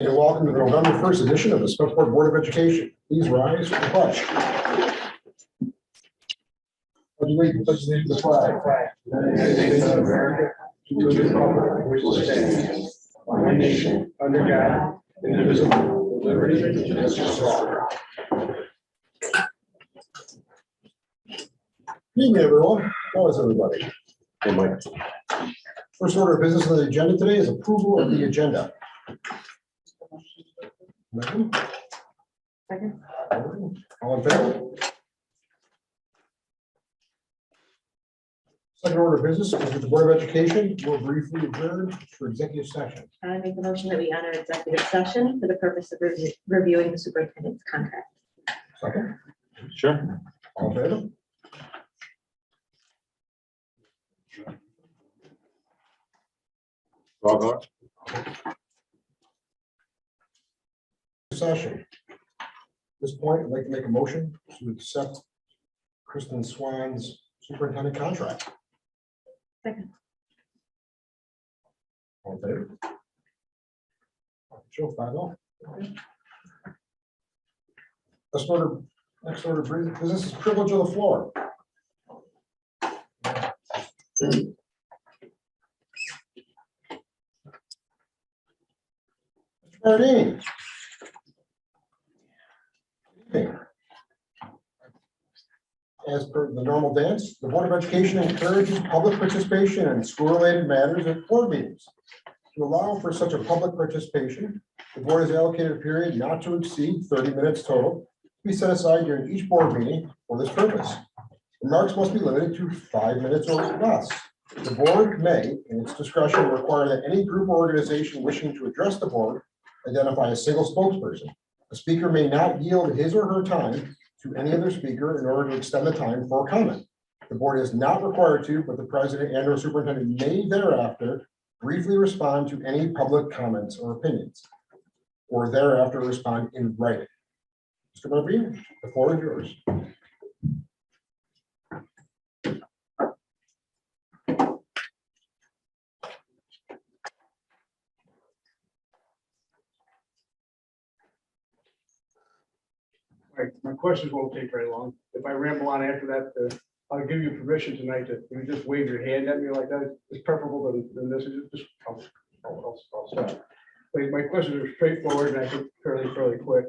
And welcome to the November 1st edition of the Spencerport Board of Education. Please rise for the pledge. Pledge to the flag. United States of America, to the republic which stands one nation under God, indivisible, with liberty and justice for all. Good evening, everyone. How is everybody? Hey, Mike. First order of business on the agenda today is approval of the agenda. Nothing? Second. All in favor? Second order of business is that the Board of Education will briefly adjourn for executive session. I make the motion that we enter executive session for the purpose of reviewing the superintendent's contract. Second, Sure. all in favor? Roll call. Session. At this point, I'd like to make a motion to accept Kristen Swan's superintendent contract. Second. All in favor? Joe, 5-0. Next order of business is privilege of the floor. Mr. Bardine. As per the normal dance, the Board of Education encourages public participation in school-related matters at board meetings. To allow for such a public participation, the board has allocated a period not to exceed 30 minutes total to be set aside during each board meeting for this purpose. Remarks must be limited to 5 minutes or less. The board may, in its discretion, require that any group or organization wishing to address the board identify a single spokesperson. A speaker may not yield his or her time to any other speaker in order to extend the time for a comment. The board is not required to, but the president and or superintendent may thereafter briefly respond to any public comments or opinions, or thereafter respond in writing. Mr. Murphy, the floor is yours. Right, my questions won't take very long. If I ramble on after that, I'll give you permission tonight to you just wave your hand at me like that. It's preferable than this. I'll stop. My questions are straightforward and I think fairly quick.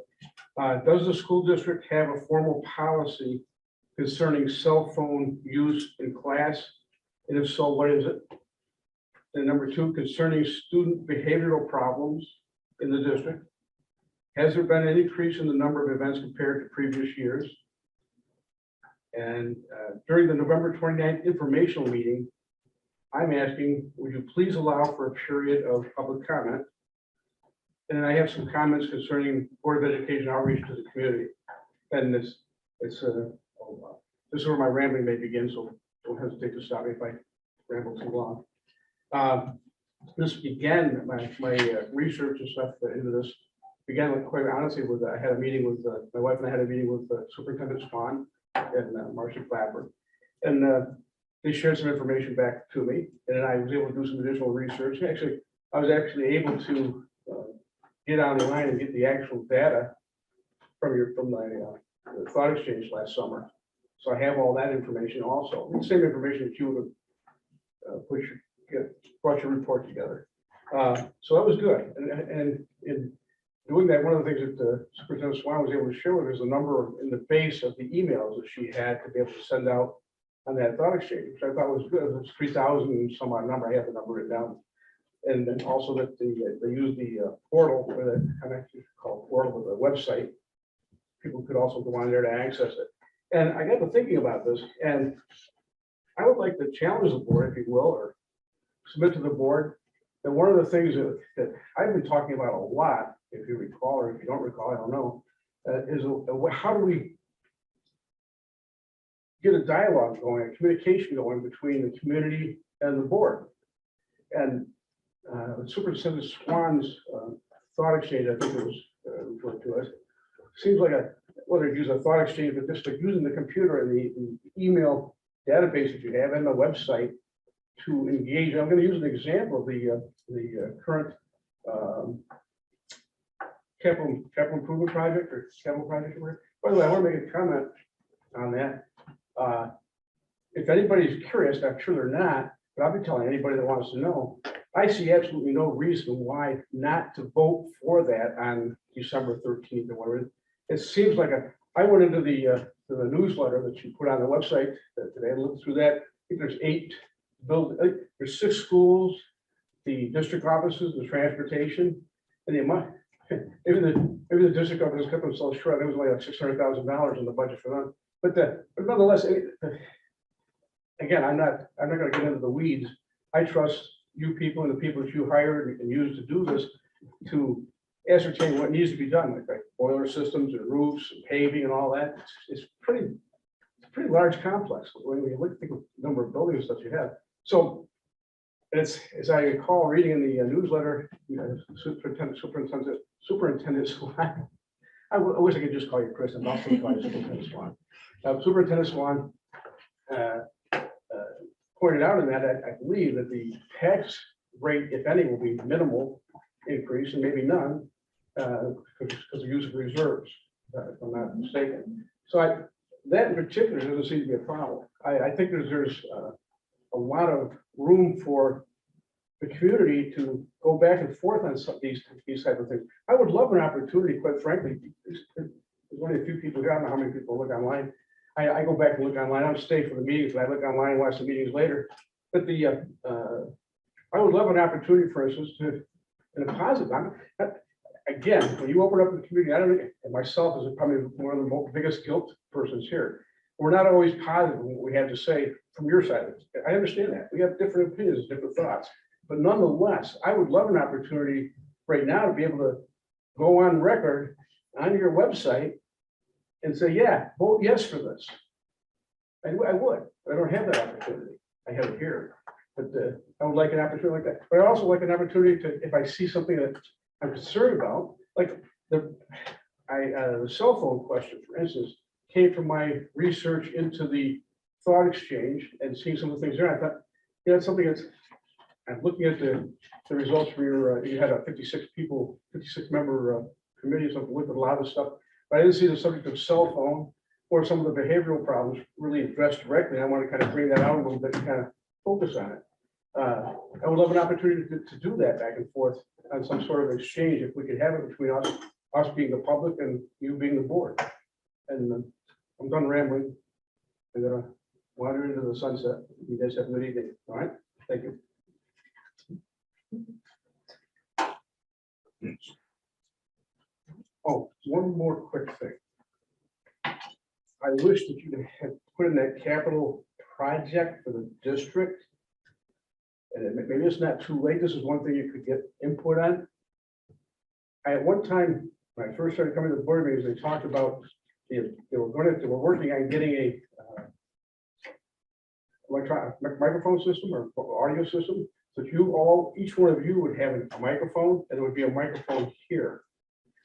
Does the school district have a formal policy concerning cell phone use in class? And if so, what is it? And number two, concerning student behavioral problems in the district. Has there been an increase in the number of events compared to previous years? And during the November 29th informational meeting, I'm asking, would you please allow for a period of public comment? And then I have some comments concerning Board of Education outreach to the community. And this is where my rambling may begin, so don't hesitate to stop me if I ramble too long. This began, my research and stuff into this began with, quite honestly, with I had a meeting with my wife and I had a meeting with Superintendent Swan and Marcia Clapper, and they shared some information back to me, and then I was able to do some additional research. Actually, I was actually able to get online and get the actual data from the thought exchange last summer. So I have all that information also. The same information that you would have brought your report together. So that was good, and in doing that, one of the things that Superintendent Swan was able to show is the number in the base of the emails that she had to be able to send out on that thought exchange, which I thought was good. It was 3,000 and some odd number. I have the number written down. And then also that they use the portal, or the kind of called portal of the website. People could also go on there to access it. And I got to thinking about this, and I would like to challenge the board, if you will, or submit to the board that one of the things that I've been talking about a lot, if you recall, or if you don't recall, I don't know, is how do we get a dialogue going, a communication going between the community and the board. And Superintendent Swan's thought exchange, I think it was referred to as, seems like whether you use a thought exchange, but just like using the computer and the email database that you have and the website to engage. I'm going to use an example of the current capital improvement project or capital project. Or whatever. By the way, I want to make a comment on that. If anybody's curious, I'm sure they're not, but I'll be telling anybody that wants to know. I see absolutely no reason why not to vote for that on December 13th or whatever. It seems like I went into the newsletter that you put on the website today, and looked through that. I think there's 8 there's 6 schools, the district offices, the transportation, and the amount. Maybe the district office kept themselves short. There was only like $600,000 in the budget for them. But nonetheless, again, I'm not going to get into the weeds. I trust you people and the people that you hired and used to do this to ascertain what needs to be done, like boiler systems and roofs and paving and all that. It's pretty large complex when you look at the number of buildings that you have. So it's, as I recall reading in the newsletter, Superintendent Swan. I wish I could just call you Chris, and I'll still call you Superintendent Swan. Superintendent Swan pointed out in that I believe that the tax rate, if any, will be minimal increase and maybe none because of use of reserves, if I'm not mistaken. So that in particular doesn't seem to be a problem. I think there's a lot of room for the community to go back and forth on some of these type of things. I would love an opportunity, quite frankly. There's only a few people here. I don't know how many people look online. I go back and look online. I don't stay for the meetings, but I look online and watch the meetings later. But I would love an opportunity, for instance, to, in a positive, again, when you open up the community, I don't know, and myself is probably one of the biggest guilt persons here. We're not always positive in what we have to say from your side. I understand that. We have different opinions, different thoughts. But nonetheless, I would love an opportunity right now to be able to go on record on your website and say, yeah, vote yes for this. I would, but I don't have that opportunity. I have it here. But I would like an opportunity like that. But I also like an opportunity to, if I see something that I'm concerned about, like the cell phone question, for instance, came from my research into the thought exchange and seeing some of the things there. I thought, you know, it's something that's, I'm looking at the results for your, you had a 56 member committee, so looked at a lot of stuff. But I didn't see the subject of cell phone or some of the behavioral problems really addressed directly. I want to kind of bring that out a little bit and kind of focus on it. I would love an opportunity to do that back and forth on some sort of exchange, if we could have it between us being the public and you being the board. And I'm done rambling. I'm gonna wander into the sunset. You guys have a good evening. All right, thank you. Oh, one more quick thing. I wish that you had put in that capital project for the district. And maybe it's not too late. This is one thing you could get input on. At one time, when I first started coming to the board meetings, they talked about they were working on getting a electronic microphone system or audio system. So that each one of you would have a microphone, and it would be a microphone here,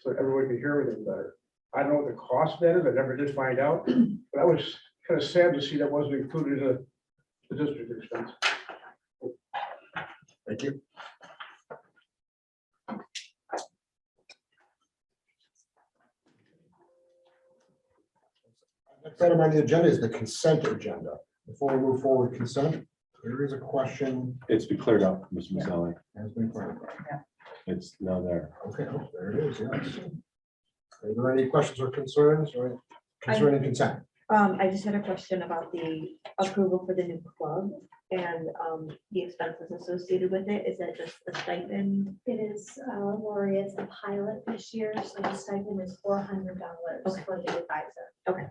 so everybody could hear everything better. I don't know what the cost of that is. I never did find out, but I was kind of sad to see that wasn't included in the district expense. Thank you. Next item on the agenda is the consent agenda. Before we move forward with consent, there is a question. It's been cleared up, Mr. Maselli. Has been clarified. It's now there. Okay, oh, there it is, yes. Are there any questions or concerns or concerning consent? I just had a question about the approval for the new club and the expenses associated with it. Is that just the stipend? It is, Lori, it's a pilot this year, so the stipend is $400 Okay. for the advisor.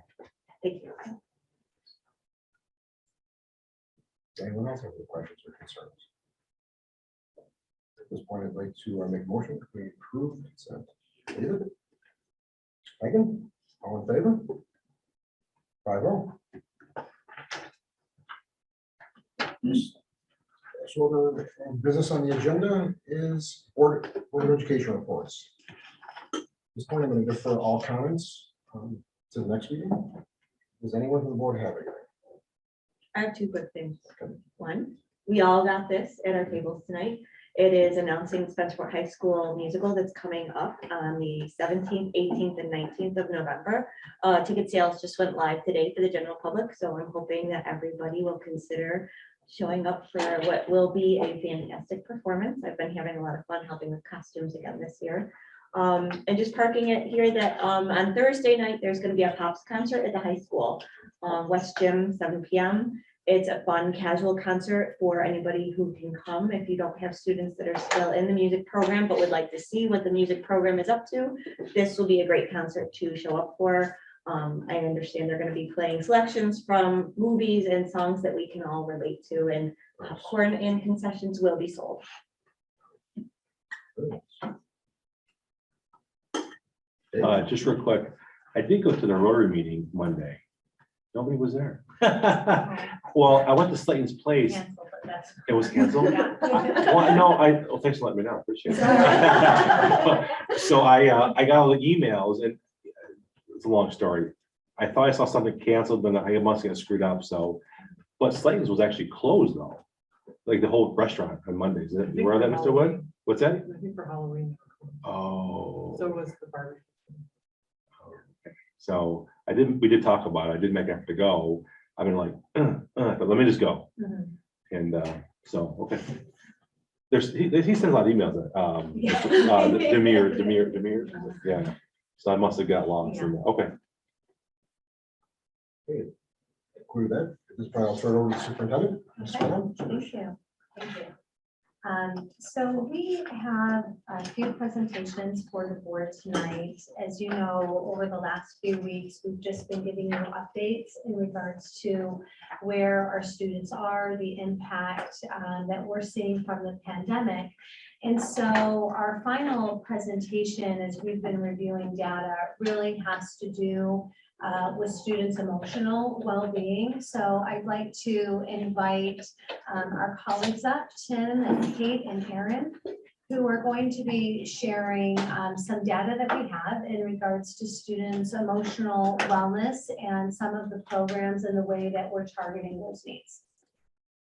Thank you. Anyone else have any questions or concerns? At this point, I'd like to make a motion to approve consent. David? Megan? All in favor? 5-0. Next order of business on the agenda is Board of Education reports. At this point, I'm going to defer all comments to the next meeting. Does anyone from the board have anything? I have two quick things. One, we all got this at our tables tonight. It is announcing Spencerport High School musical that's coming up on the 17th, 18th, and 19th of November. Ticket sales just went live today for the general public, so I'm hoping that everybody will consider showing up for what will be a fantastic performance. I've been having a lot of fun helping with costumes again this year. And just parking it here that on Thursday night, there's going to be a Pops concert at the high school, West Gym, 7 p.m. It's a fun, casual concert for anybody who can come. If you don't have students that are still in the music program but would like to see what the music program is up to, this will be a great concert to show up for. I understand they're going to be playing selections from movies and songs that we can all relate to, and popcorn and concessions will be sold. Just real quick, I did go to the Rotary meeting Monday. Nobody was there. Well, I went to Slayton's place. Cancel, but that's- It was canceled. Yeah. Well, no, well, thanks for letting me know. Appreciate it. So I got all the emails, and it's a long story. I thought I saw something canceled, but I must get screwed up. So, but Slayton's was actually closed though, like the whole restaurant on Mondays. You aware of that, Mr. Wood? What's that? I think for Halloween. Oh. So was the barbecue. So we did talk about it. I did make an effort to go. I've been like, but let me just go. Mhm. And so, okay. He sends a lot of emails. Yeah. Demir. Yeah. So I must have got lost in that. Okay. Agree with that. At this point, I'll turn it over to the superintendent. Ms. Fallon. Thank you. Thank you. So we have a few presentations for the board tonight. As you know, over the last few weeks, we've just been giving you updates in regards to where our students are, the impact that we're seeing from the pandemic. And so our final presentation, as we've been reviewing data, really has to do with students' emotional well-being. So I'd like to invite our colleagues up, Tim and Kate and Aaron, who are going to be sharing some data that we have in regards to students' emotional wellness and some of the programs and the way that we're targeting those needs.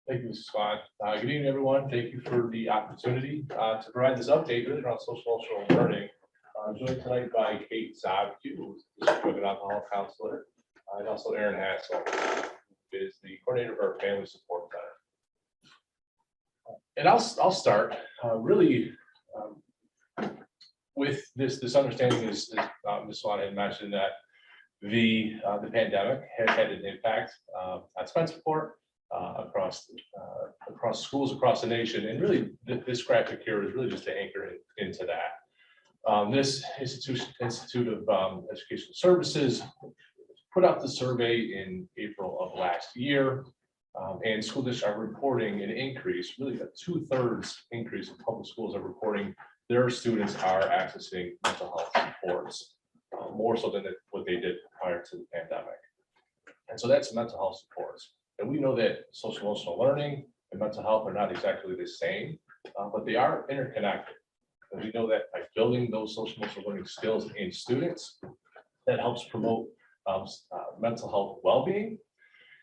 Thank you, Mrs. Swan. Good evening, everyone. Thank you for the opportunity to provide this update really around social emotional learning. I'm joined tonight by Kate Zabke, who is the drug and alcohol counselor, and also Aaron Hassel, who is the coordinator of our family support center. And I'll start really with this understanding is Ms. Swan had mentioned that the pandemic has had an impact at Spencerport across schools across the nation, and really this graphic here is really just to anchor into that. This Institute of Educational Services put out the survey in April of last year, and school districts are reporting an increase, really a 2/3 increase in public schools are reporting their students are accessing mental health supports, more so than what they did prior to the pandemic. And so that's mental health supports. And we know that social emotional learning and mental health are not exactly the same, but they are interconnected. And we know that by building those social emotional learning skills in students, that helps promote mental health well-being.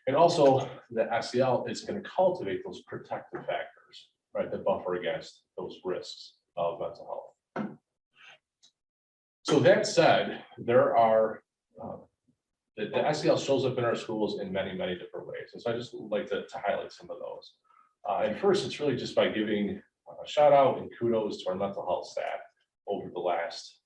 And also the SEL is going to cultivate those protective factors, right, that buffer against those risks of mental health. So that said, there are, the SEL shows up in our schools in many, many different ways. And so I just would like to highlight some of those. And first, it's really just by giving a shout out and kudos to our mental health staff over the last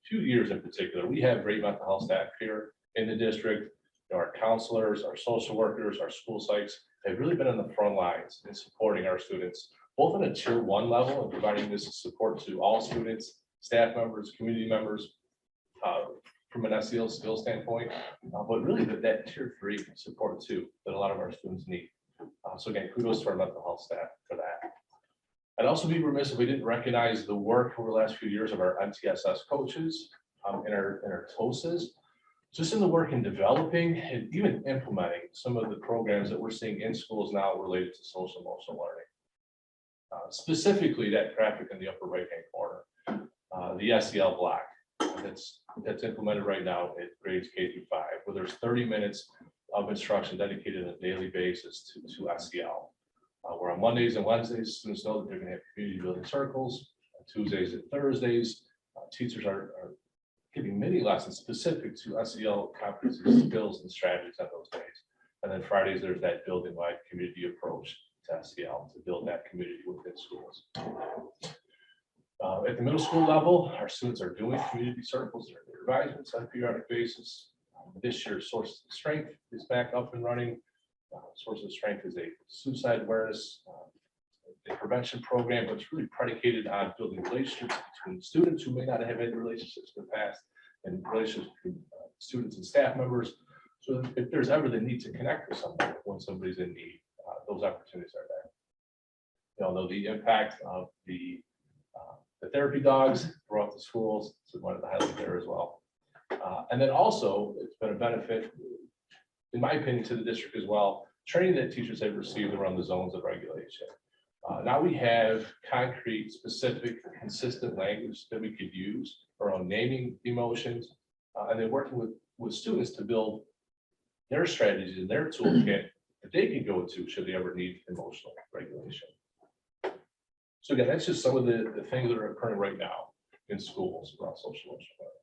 few years in particular. We have great mental health staff here in the district. You know, our counselors, our social workers, our school psychs have really been on the front lines in supporting our students, both on a tier 1 level and providing this support to all students, staff members, community members, from an SEL skill standpoint, but really that tier 3 support too, that a lot of our students need. So again, kudos to our mental health staff for that. I'd also be remiss if we didn't recognize the work over the last few years of our MTSS coaches and our TOSAs, just in the work in developing and even implementing some of the programs that we're seeing in schools now related to social emotional learning. Specifically, that graphic in the upper right-hand corner, the SEL block that's implemented right now at grades K through 5, where there's 30 minutes of instruction dedicated on a daily basis to SEL. Where on Mondays and Wednesdays, students know that they're going to have community building circles. On Tuesdays and Thursdays, teachers are giving mini lessons specific to SEL competencies, skills, and strategies on those days. And then Fridays, there's that building-wide community approach to SEL to build that community within schools. At the middle school level, our students are doing community circles and advisements on a periodic basis. This year's Source of Strength is back up and running. Source of Strength is a suicide awareness prevention program, but it's really predicated on building relationships between students who may not have had relationships in the past and relationships between students and staff members. So if there's ever the need to connect with someone when somebody's in need, those opportunities are there. You all know the impact of the therapy dogs throughout the schools, so we wanted to highlight there as well. And then also, it's been a benefit, in my opinion, to the district as well, training that teachers have received around the zones of regulation. Now we have concrete, specific, consistent language that we could use around naming emotions, and then working with students to build their strategies and their toolkit that they can go to should they ever need emotional regulation. So again, that's just some of the things that are occurring right now in schools around social emotional learning.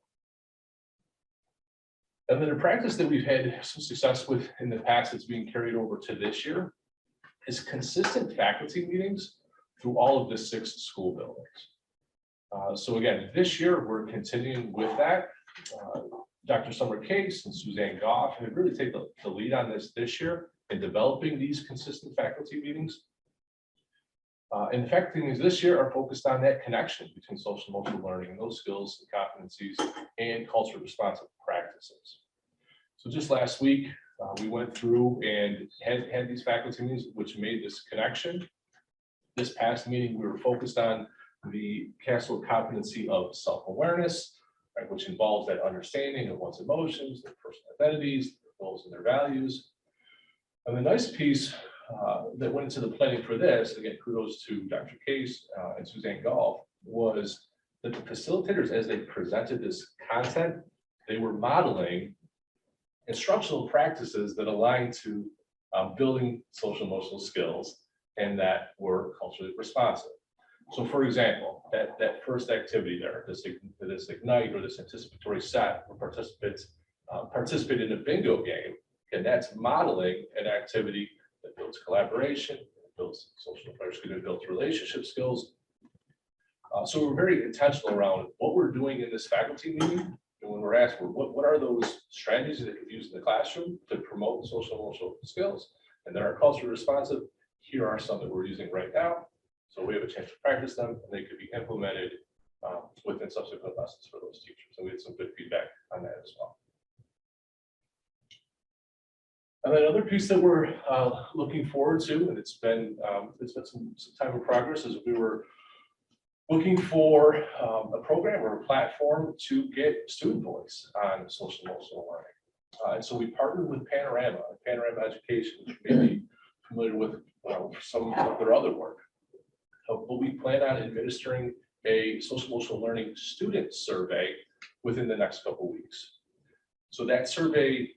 And then a practice that we've had some success with in the past that's being carried over to this year is consistent faculty meetings through all of the 6 school buildings. So again, this year we're continuing with that. Dr. Summer Case and Suzanne Goff have really taken the lead on this year in developing these consistent faculty meetings. And the faculty meetings this year are focused on that connection between social emotional learning and those skills and competencies and culturally responsive practices. So just last week, we went through and had these faculty meetings, which made this connection. This past meeting, we were focused on the castle competency of self-awareness, right, which involves that understanding of one's emotions, their personal identities, their goals and their values. And the nice piece that went into the planning for this, again, kudos to Dr. Case and Suzanne Goff, was that the facilitators, as they presented this content, they were modeling instructional practices that align to building social emotional skills and that were culturally responsive. So for example, that first activity there, this ignite or this anticipatory set where participants participate in a bingo game, and that's modeling an activity that builds collaboration, builds builds relationship skills. So we're very intentional around what we're doing in this faculty meeting. And when we're asked, what are those strategies that could use in the classroom to promote social emotional skills and that are culturally responsive, here are some that we're using right now. So we have a chance to practice them and they could be implemented within subsequent lessons for those teachers. And we had some good feedback on that as well. And then another piece that we're looking forward to, and it's been some time of progress, is we were looking for a program or a platform to get student voice on social emotional learning. And so we partnered with Panorama Education, which you may be familiar with some of their other work. But we plan on administering a social emotional learning student survey within the next couple of weeks. So that survey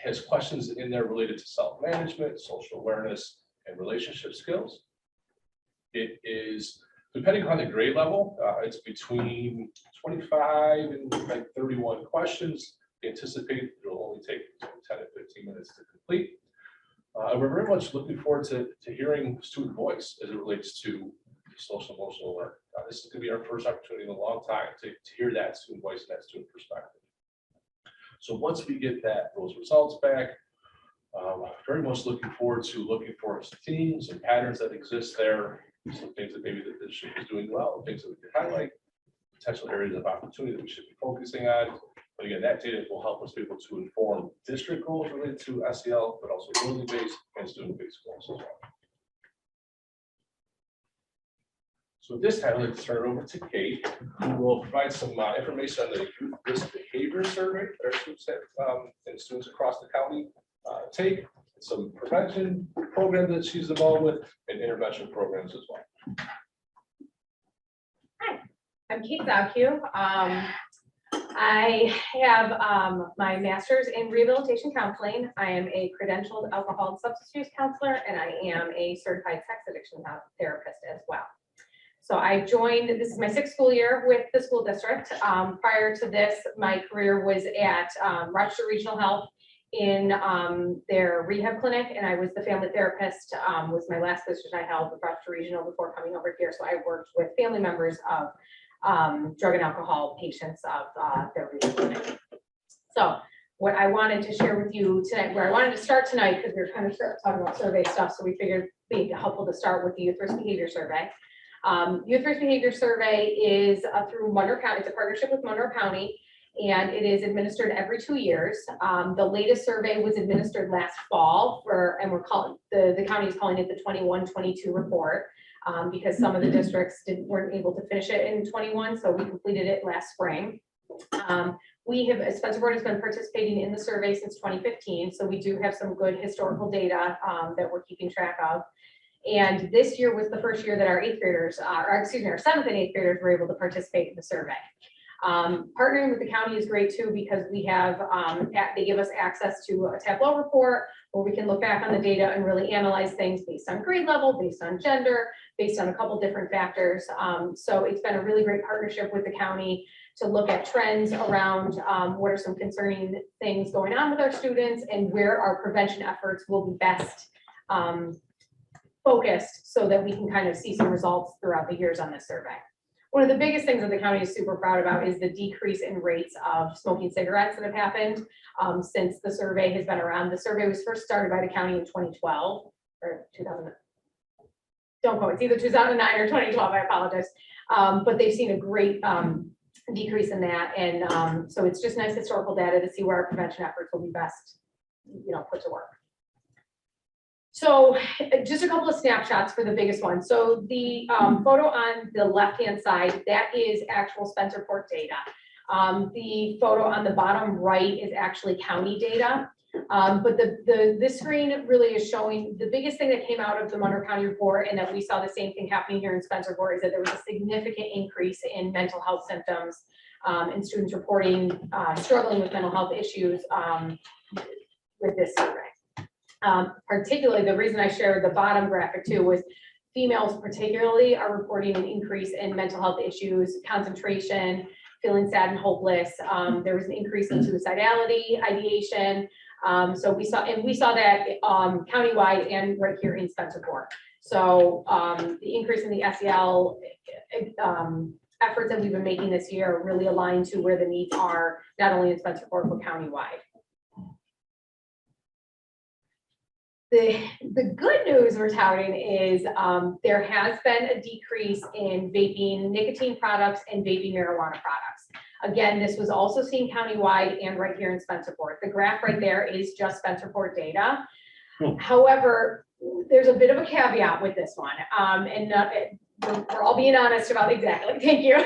has questions in there related to self-management, social awareness, and relationship skills. It is, depending on the grade level, it's between 25 and like 31 questions. We anticipate it will only take 10 to 15 minutes to complete. And we're very much looking forward to hearing student voice as it relates to social emotional learning. This is going to be our first opportunity in a long time to hear that student voice and that student perspective. So once we get those results back, very much looking forward to looking for some themes and patterns that exist there, some things that maybe the district is doing well, things that we could highlight, potential areas of opportunity that we should be focusing on. But again, that data will help us be able to inform district goals related to SEL, but also building-based and student-based goals as well. So at this time, I'd like to turn it over to Kate, who will provide some information on the youth risk behavior survey that our students and students across the county take, some prevention programs that she's involved with, and intervention programs as well. Hi, I'm Kate Zapku. I have my master's in rehabilitation counseling. I am a credentialed alcohol and substance use counselor, and I am a certified sex addiction therapist as well. So I joined, this is my 6th school year with the school district. Prior to this, my career was at Rochester Regional Health in their rehab clinic, and I was the family therapist, was my last position I held with Rochester Regional before coming over here. So I worked with family members of drug and alcohol patients of their rehab clinic. So what I wanted to share with you tonight, where I wanted to start tonight, because we were kind of talking about survey stuff, so we figured it'd be helpful to start with the Youth Risk Behavior Survey. Youth Risk Behavior Survey is through Monroe County. It's a partnership with Monroe County, and it is administered every 2 years. The latest survey was administered last fall and we're calling, the county is calling it the 21-22 report, because some of the districts weren't able to finish it in 21, so we completed it last spring. Spencerport has been participating in the survey since 2015, so we do have some good historical data that we're keeping track of. And this year was the first year that our 8th graders, our 7th and 8th graders were able to participate in the survey. Partnering with the county is great too, because we have, they give us access to a Tableau report where we can look back on the data and really analyze things based on grade level, based on gender, based on a couple different factors. So it's been a really great partnership with the county to look at trends around what are some concerning things going on with our students and where our prevention efforts will be best focused, so that we can kind of see some results throughout the years on this survey. One of the biggest things that the county is super proud about is the decrease in rates of smoking cigarettes that have happened since the survey has been around. The survey was first started by the county in 2012 or 2000. Don't quote, it's either 2009 or 2012. I apologize, but they've seen a great decrease in that, and so it's just nice historical data to see where our prevention efforts will be best, put to work. So just a couple of snapshots for the biggest one. So the photo on the left-hand side, that is actual Spencerport data. The photo on the bottom right is actually county data. But this screen really is showing the biggest thing that came out of the Monroe County report, and that we saw the same thing happening here in Spencerport, is that there was a significant increase in mental health symptoms and students reporting struggling with mental health issues with this survey. Particularly, the reason I shared the bottom graphic too was females particularly are reporting an increase in mental health issues, concentration, feeling sad and hopeless. There was an increase in suicidality, ideation. So we saw that countywide and right here in Spencerport. So the increase in the SEL efforts that we've been making this year really aligned to where the needs are, not only in Spencerport, but countywide. The good news we're touting is there has been a decrease in vaping nicotine products and vaping marijuana products. Again, this was also seen countywide and right here in Spencerport. The graph right there is just Spencerport data. However, there's a bit of a caveat with this one, and we're all being honest about exactly. Thank you.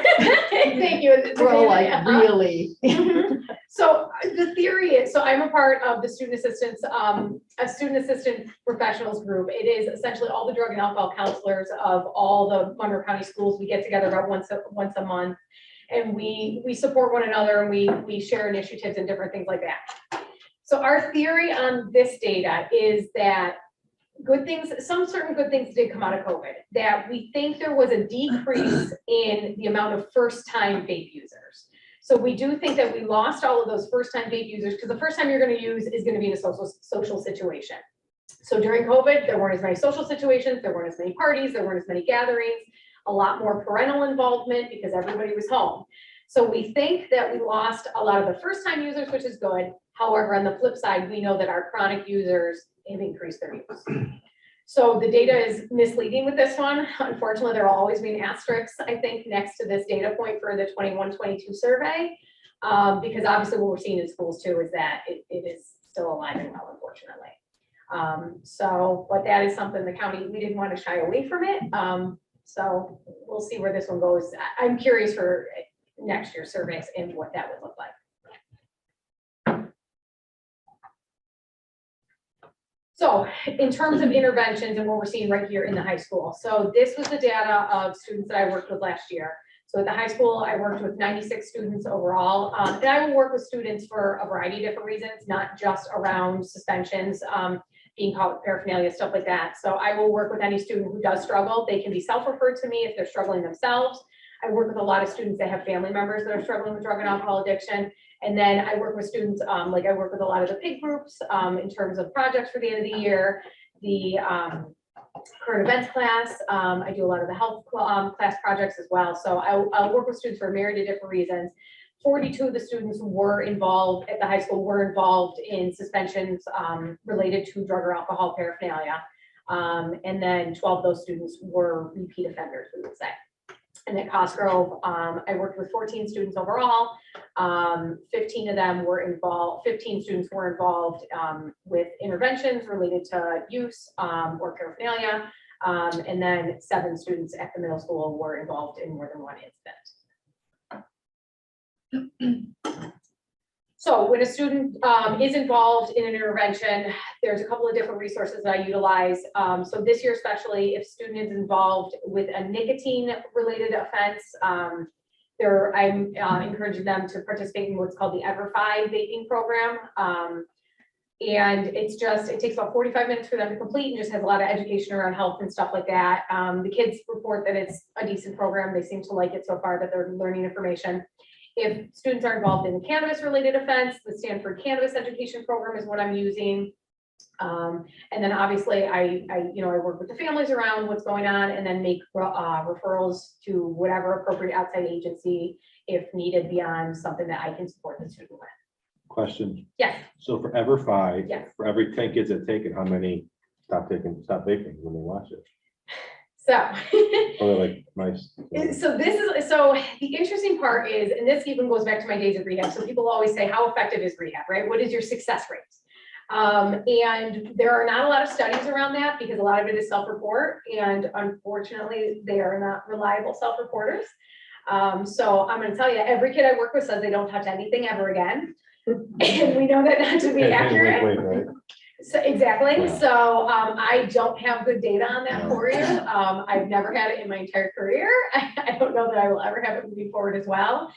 Thank you. We're all like, really? So the theory is, so I'm a part of the student assistance, a student assistant professionals group. It is essentially all the drug and alcohol counselors of all the Monroe County schools. We get together about once a month, and we support one another, and we share initiatives and different things like that. So our theory on this data is that good things, some certain good things did come out of COVID, that we think there was a decrease in the amount of first-time vape users. So we do think that we lost all of those first-time vape users, because the first time you're going to use is going to be in a social situation. So during COVID, there weren't as many social situations, there weren't as many parties, there weren't as many gatherings, a lot more parental involvement because everybody was home. So we think that we lost a lot of the first-time users, which is good. However, on the flip side, we know that our chronic users have increased their use. So the data is misleading with this one. Unfortunately, there will always be an asterisk, I think, next to this data point for the 21-22 survey, because obviously what we're seeing in schools too is that it is still alive and well, unfortunately. But that is something the county, we didn't want to shy away from it. So we'll see where this one goes. I'm curious for next year's surveys and what that would look like. So in terms of interventions and what we're seeing right here in the high school. So this was the data of students that I worked with last year. So at the high school, I worked with 96 students overall, and I will work with students for a variety of different reasons, not just around suspensions, being caught with paraphernalia, stuff like that. So I will work with any student who does struggle. They can be self-referred to me if they're struggling themselves. I work with a lot of students that have family members that are struggling with drug and alcohol addiction. And then I work with students, like I work with a lot of the PIG groups in terms of projects for the end of the year, the current events class. I do a lot of the health class projects as well. So I'll work with students for a myriad of different reasons. 42 of the students who were involved at the high school were involved in suspensions related to drug or alcohol paraphernalia. And then 12 of those students were repeat offenders, we would say. And at Cosgrove, I worked with 14 students overall. 15 of them were involved, 15 students were involved with interventions related to use or paraphernalia. And then 7 students at the middle school were involved in more than one incident. So when a student is involved in an intervention, there's a couple of different resources that I utilize. So this year, especially if student is involved with a nicotine related offense, I'm encouraging them to participate in what's called the EverFi vaping program. And it takes about 45 minutes for them to complete and just has a lot of education around health and stuff like that. The kids report that it's a decent program. They seem to like it so far, that they're learning information. If students are involved in a cannabis-related offense, the Stanford Cannabis Education Program is what I'm using. And then obviously I work with the families around what's going on, and then make referrals to whatever appropriate outside agency if needed beyond something that I can support the student with. Question. Yes. So for EverFi, Yes. for every 10 kids that take it, how many stop vaping when they watch it? So. Or like nice. So the interesting part is, and this even goes back to my days of rehab. So people always say, how effective is rehab, right? What is your success rate? And there are not a lot of studies around that because a lot of it is self-report, and unfortunately they are not reliable self-reporters. So I'm going to tell you, every kid I work with says they don't touch anything ever again. And we know that not to be accurate. Right? So exactly. Yeah. So I don't have good data on that for you. I've never had it in my entire career. I don't know that I will ever have it moving forward as well.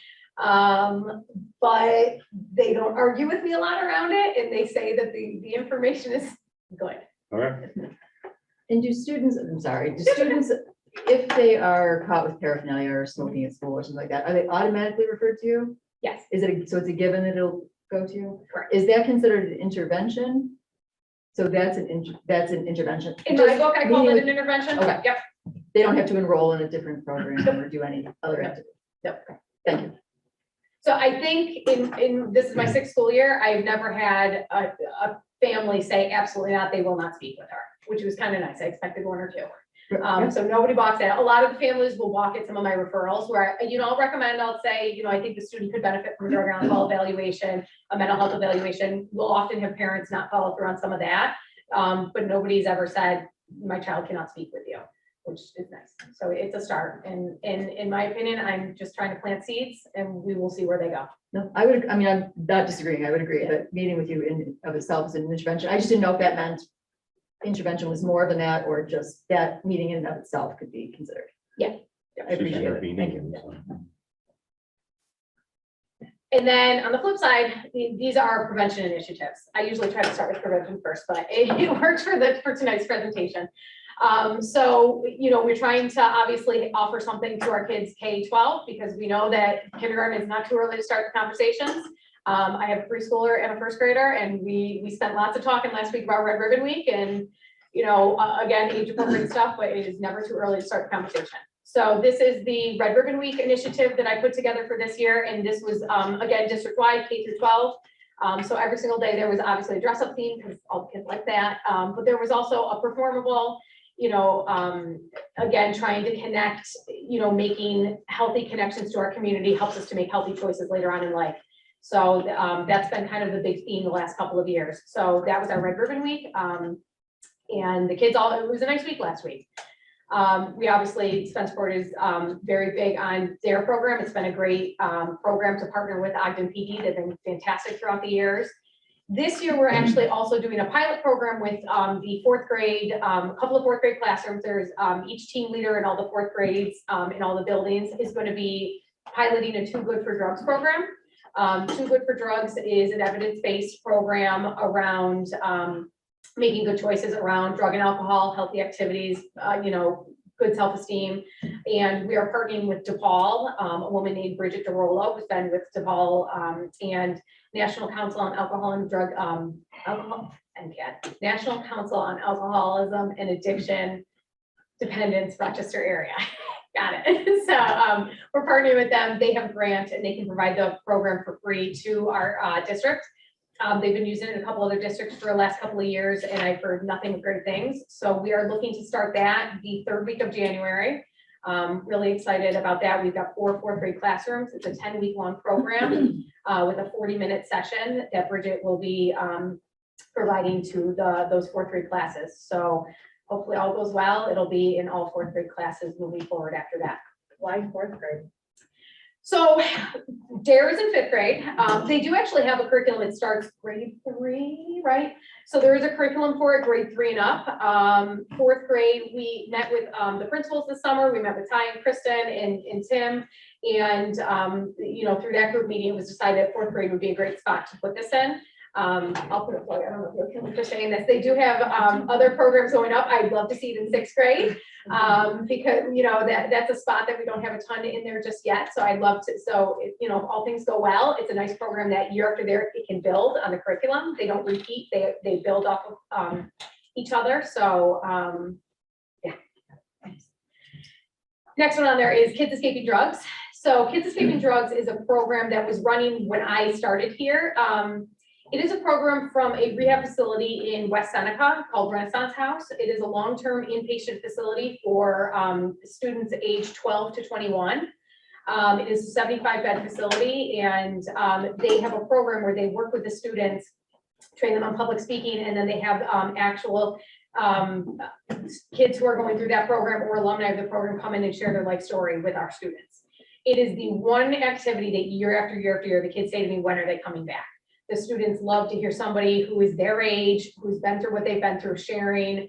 But they don't argue with me a lot around it, and they say that the information is good. All right. And do students, if they are caught with paraphernalia or smoking at school or something like that, are they automatically referred to you? Yes. So it's a given that it'll go to you? Correct. Is that considered an intervention? So that's an intervention. In my book, I call meaning it an intervention. Okay. Yep. They don't have to enroll in a different program or do any other activity. Yep. Okay. Thank you. So I think this is my 6th school year, I've never had a family say absolutely not, they will not speak with her, which was kind of nice. I expected 1 or 2. So nobody balks at it. A lot of the families will walk at some of my referrals where, I'll recommend, I'll say, I think the student could benefit from a drug and alcohol evaluation, a mental health evaluation. We'll often have parents not follow through on some of that. But nobody's ever said, my child cannot speak with you, which is nice. So it's a start. And in my opinion, I'm just trying to plant seeds and we will see where they go. No, I'm not disagreeing. I would agree that meeting with you in of itself is an intervention. I just didn't know if that meant intervention was more than that, or just that meeting in and of itself could be considered. Yeah. I appreciate it. Thank you. And then on the flip side, these are prevention initiatives. I usually try to start with prevention first, but it works for tonight's presentation. So, we're trying to obviously offer something to our kids K-12 because we know that kindergarten is not too early to start the conversations. I have a preschooler and a 1st grader, and we spent lots of talking last week about Red Ribbon Week and, again, age appropriate stuff, but it is never too early to start the conversation. So this is the Red Ribbon Week initiative that I put together for this year. And this was, again, district-wide K through 12. So every single day there was obviously a dress-up theme because all the kids like that. But there was also a performable, again, trying to connect, making healthy connections to our community helps us to make healthy choices later on in life. So that's been kind of the big theme the last couple of years. So that was our Red Ribbon Week. And the kids it was a nice week last week. We obviously, Spencerport is very big on their program. It's been a great program to partner with Ogden PD. They've been fantastic throughout the years. This year, we're actually also doing a pilot program with the fourth grade, a couple of fourth grade classrooms. There's each team leader in all the fourth grades in all the buildings is going to be piloting a Too Good for Drugs program. Too Good for Drugs is an evidence-based program around making good choices around drug and alcohol, healthy activities, good self-esteem. And we are partnering with DePaul, a woman named Bridget DeRollo, who's been with DePaul and National Council on Alcohol and Drug, National Council on Alcoholism and Addiction Dependence, Rochester area. Got it. So we're partnering with them. They have a grant and they can provide the program for free to our district. They've been using it in a couple other districts for the last couple of years, and I've heard nothing but great things. So we are looking to start that the third week of January. Really excited about that. We've got 4 fourth grade classrooms. It's a 10-week long program with a 40-minute session that Bridget will be providing to those fourth grade classes. So hopefully all goes well. It'll be in all fourth grade classes moving forward after that. Why fourth grade? So DARE is in 5th grade. They do actually have a curriculum. It starts grade 3, right? So there is a curriculum for it, grade 3 and up. 4th grade, we met with the principals this summer. We met with Ty and Kristen and Tim. And, through that group meeting, it was decided that 4th grade would be a great spot to put this in. I'll put a plug. I don't know if you'll kill me for saying this. They do have other programs going up. I'd love to see it in 6th grade because that's a spot that we don't have a ton in there just yet. So I'd love to. So if all things go well, it's a nice program that year after year it can build on the curriculum. They don't repeat. They build off of each other. So yeah. Next one on there is Kids Escaping Drugs. So Kids Escaping Drugs is a program that was running when I started here. It is a program from a rehab facility in West Seneca called Renaissance House. It is a long-term inpatient facility for students aged 12 to 21. It is a 75-bed facility, and they have a program where they work with the students, train them on public speaking, and then they have actual kids who are going through that program or alumni of the program come in and share their life story with our students. It is the one activity that year after year after year, the kids say to me, when are they coming back? The students love to hear somebody who is their age, who's been through what they've been through, sharing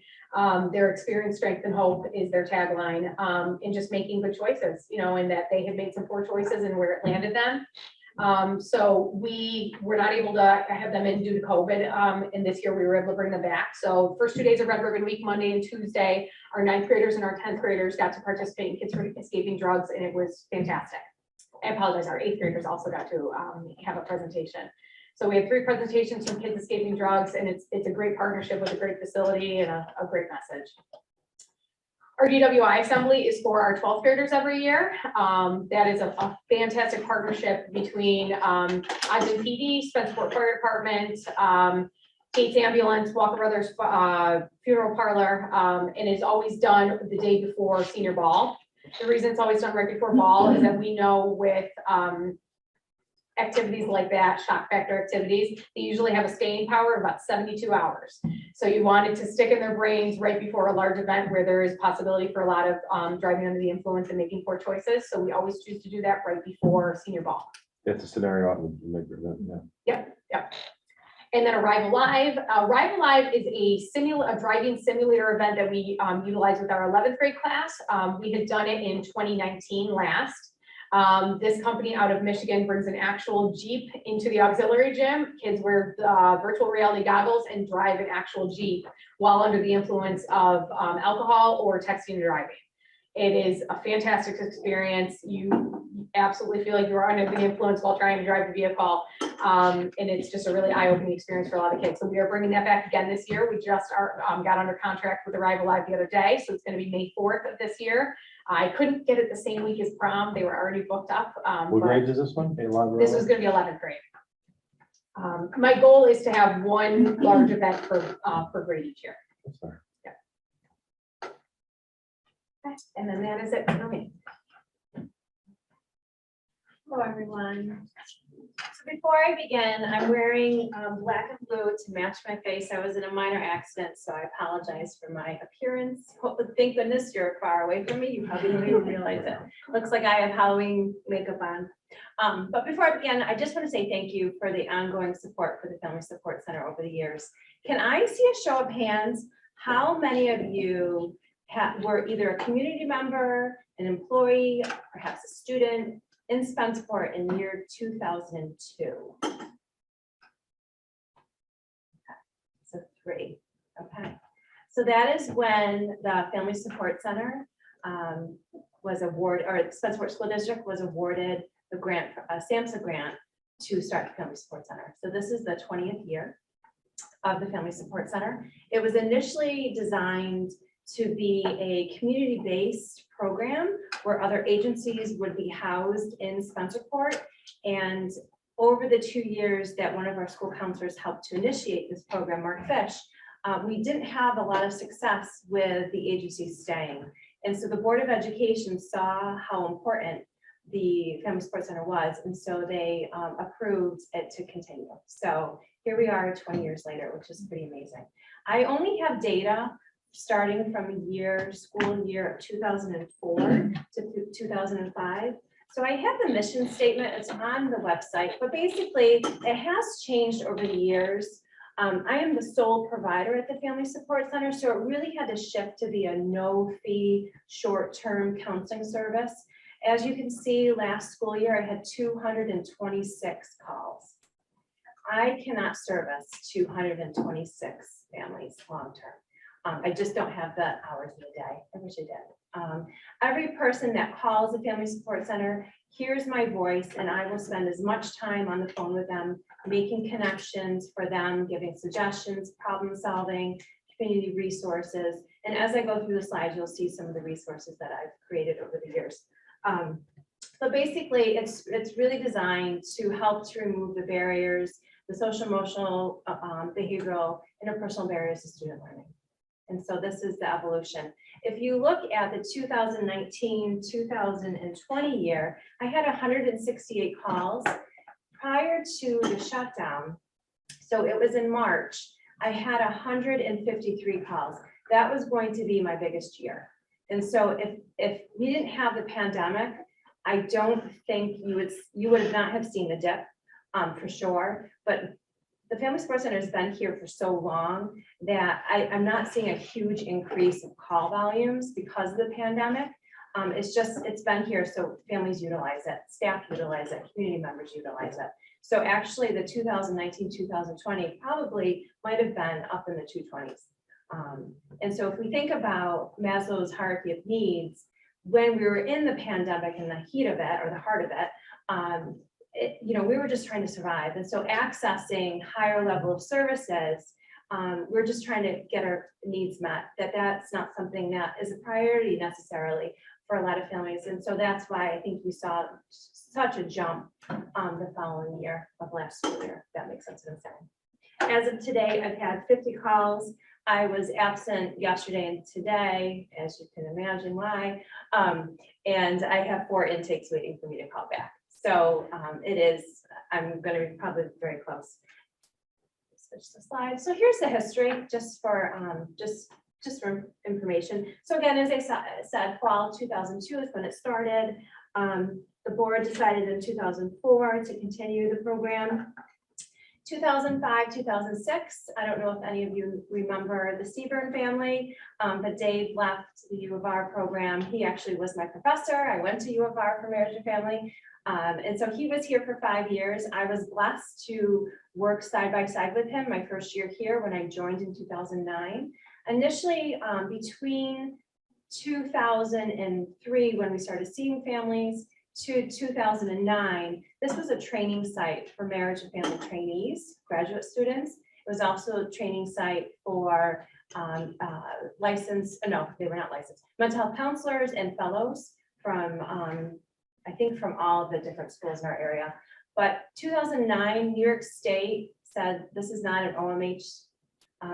their experience, strength, and hope is their tagline, and just making good choices, and that they have made some poor choices and where it landed them. So we were not able to have them in due to COVID, and this year we were able to bring them back. So first 2 days of Red Ribbon Week, Monday and Tuesday, our 9th graders and our 10th graders got to participate in Kids Escaping Drugs, and it was fantastic. I apologize, our 8th graders also got to have a presentation. So we had 3 presentations from Kids Escaping Drugs, and it's a great partnership with a great facility and a great message. Our DWI assembly is for our 12th graders every year. That is a fantastic partnership between Ogden PD, Spencerport Fire Department, Gates Ambulance, Walker Brothers Funeral Parlor, and is always done the day before senior ball. The reason it's always done right before ball is that we know with activities like that, shock factor activities, they usually have a staying power of about 72 hours. So you want it to stick in their brains right before a large event where there is possibility for a lot of driving under the influence and making poor choices. So we always choose to do that right before senior ball. That's a scenario out in the Yep. And then Arrival Live. Arrival Live is a driving simulator event that we utilize with our 11th grade class. We had done it in 2019 last. This company out of Michigan brings an actual Jeep into the auxiliary gym. Kids wear virtual reality goggles and drive an actual Jeep while under the influence of alcohol or texting and driving. It is a fantastic experience. You absolutely feel like you're under the influence while trying to drive the vehicle. And it's just a really eye-opening experience for a lot of kids. So we are bringing that back again this year. We just got under contract with Arrival Live the other day. So it's going to be May 4th of this year. I couldn't get it the same week as prom. They were already booked up. What grade is this one? This was going to be 11th grade. My goal is to have one large event per grade each year. That's fair. Okay, and then that is it for me. Hello, everyone. So before I begin, I'm wearing black and blue to match my face. I was in a minor accident, so I apologize for my appearance. Thank goodness you're far away from me. You probably don't even realize it. Looks like I have Halloween makeup on. But before I begin, I just want to say thank you for the ongoing support for the Family Support Center over the years. Can I see a show of hands? How many of you were either a community member, an employee, perhaps a student in Spencerport in the year 2002? Okay. So 3. Okay. So that is when the Family Support Center was awarded, or Spencerport School District was awarded the grant, a SAMHSA grant to start the Family Support Center. So this is the 20th year of the Family Support Center. It was initially designed to be a community-based program where other agencies would be housed in Spencerport. And over the 2 years that one of our school counselors helped to initiate this program, Mark Fish, we didn't have a lot of success with the agency staying. And so the Board of Education saw how important the Family Support Center was, and so they approved it to continue. So here we are 20 years later, which is pretty amazing. I only have data starting from school year of 2004 to 2005. So I have the mission statement, it's on the website, but basically it has changed over the years. I am the sole provider at the Family Support Center, so it really had to shift to be a no-fee, short-term counseling service. As you can see, last school year, I had 226 calls. I cannot service 226 families long-term. I just don't have the hours in the day. I wish I did. Every person that calls the Family Support Center hears my voice, and I will spend as much time on the phone with them, making connections for them, giving suggestions, problem solving, community resources. And as I go through the slides, you'll see some of the resources that I've created over the years. But basically, it's really designed to help to remove the barriers, the social, emotional, behavioral, interpersonal barriers to student learning. And so this is the evolution. If you look at the 2019-2020 year, I had 168 calls prior to the shutdown. So it was in March, I had 153 calls. That was going to be my biggest year. And so if we didn't have the pandemic, I don't think you would not have seen the dip for sure. But the Family Support Center has been here for so long that I'm not seeing a huge increase of call volumes because of the pandemic. It's been here, so families utilize it, staff utilize it, community members utilize it. So actually the 2019-2020 probably might have been up in the 220s. And so if we think about Maslow's hierarchy of needs, when we were in the pandemic and the heat of it, or the heart of it, we were just trying to survive. And so accessing higher level of services, we're just trying to get our needs met, that's not something that is a priority necessarily for a lot of families. And so that's why I think we saw such a jump the following year of last school year. That makes sense what I'm saying. As of today, I've had 50 calls. I was absent yesterday and today, as you can imagine why. And I have 4 intakes waiting for me to call back. So I'm going to be probably very close. Switch the slide. So here's the history, just for information. So again, as I said, fall 2002 is when it started. The board decided in 2004 to continue the program. 2005, 2006, I don't know if any of you remember the Seaburn family, but Dave left the U of R program. He actually was my professor. I went to U of R for marriage and family. And so he was here for 5 years. I was blessed to work side by side with him my first year here when I joined in 2009. Initially, between 2003, when we started seeing families, to 2009, this was a training site for marriage and family trainees, graduate students. It was also a training site for they were not licensed, mental health counselors and fellows from, I think from all of the different schools in our area. But 2009, New York State said this is not an OMH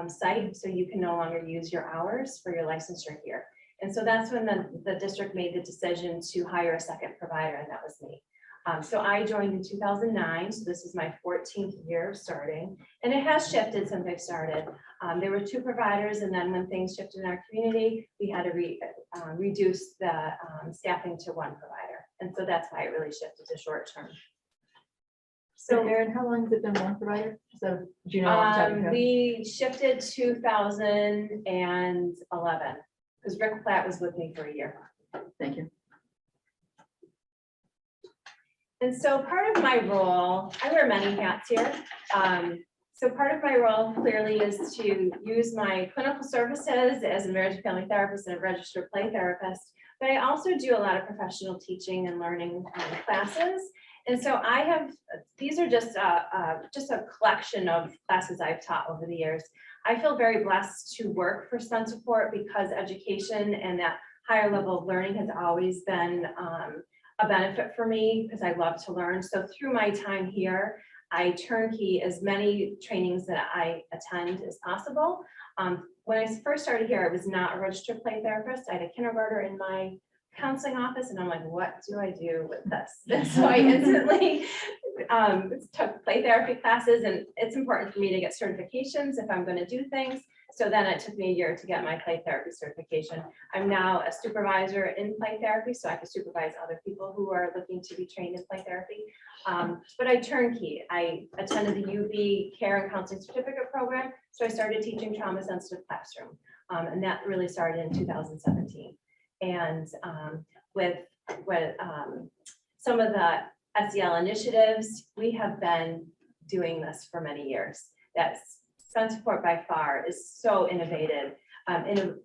site, so you can no longer use your hours for your licensure here. And so that's when the district made the decision to hire a second provider, and that was me. So I joined in 2009, so this is my 14th year of starting, and it has shifted since I started. There were 2 providers, and then when things shifted in our community, we had to reduce the staffing to 1 provider. And so that's why it really shifted to short term. So Erin, how long has it been one provider? So, do you know? off the top of your head? We shifted 2011, because Rick Platt was with me for a year. Thank you. And so part of my role, I wear many hats here. So part of my role clearly is to use my clinical services as a marriage and family therapist and a registered play therapist, but I also do a lot of professional teaching and learning classes. And so I have, these are just a collection of classes I've taught over the years. I feel very blessed to work for Spencerport because education and that higher level of learning has always been a benefit for me because I love to learn. So through my time here, I turnkey as many trainings that I attend as possible. When I first started here, I was not a registered play therapist. I had a kindergartner in my counseling office and I'm like, what do I do with this? And so I instantly took play therapy classes, and it's important for me to get certifications if I'm going to do things. So then it took me a year to get my play therapy certification. I'm now a supervisor in play therapy, so I can supervise other people who are looking to be trained in play therapy. But I turnkey. I attended the UB Care and Counseling Certificate Program, so I started teaching trauma sensitive classroom, and that really started in 2017. And with some of the SEL initiatives, we have been doing this for many years. That's Spencerport by far is so innovative. It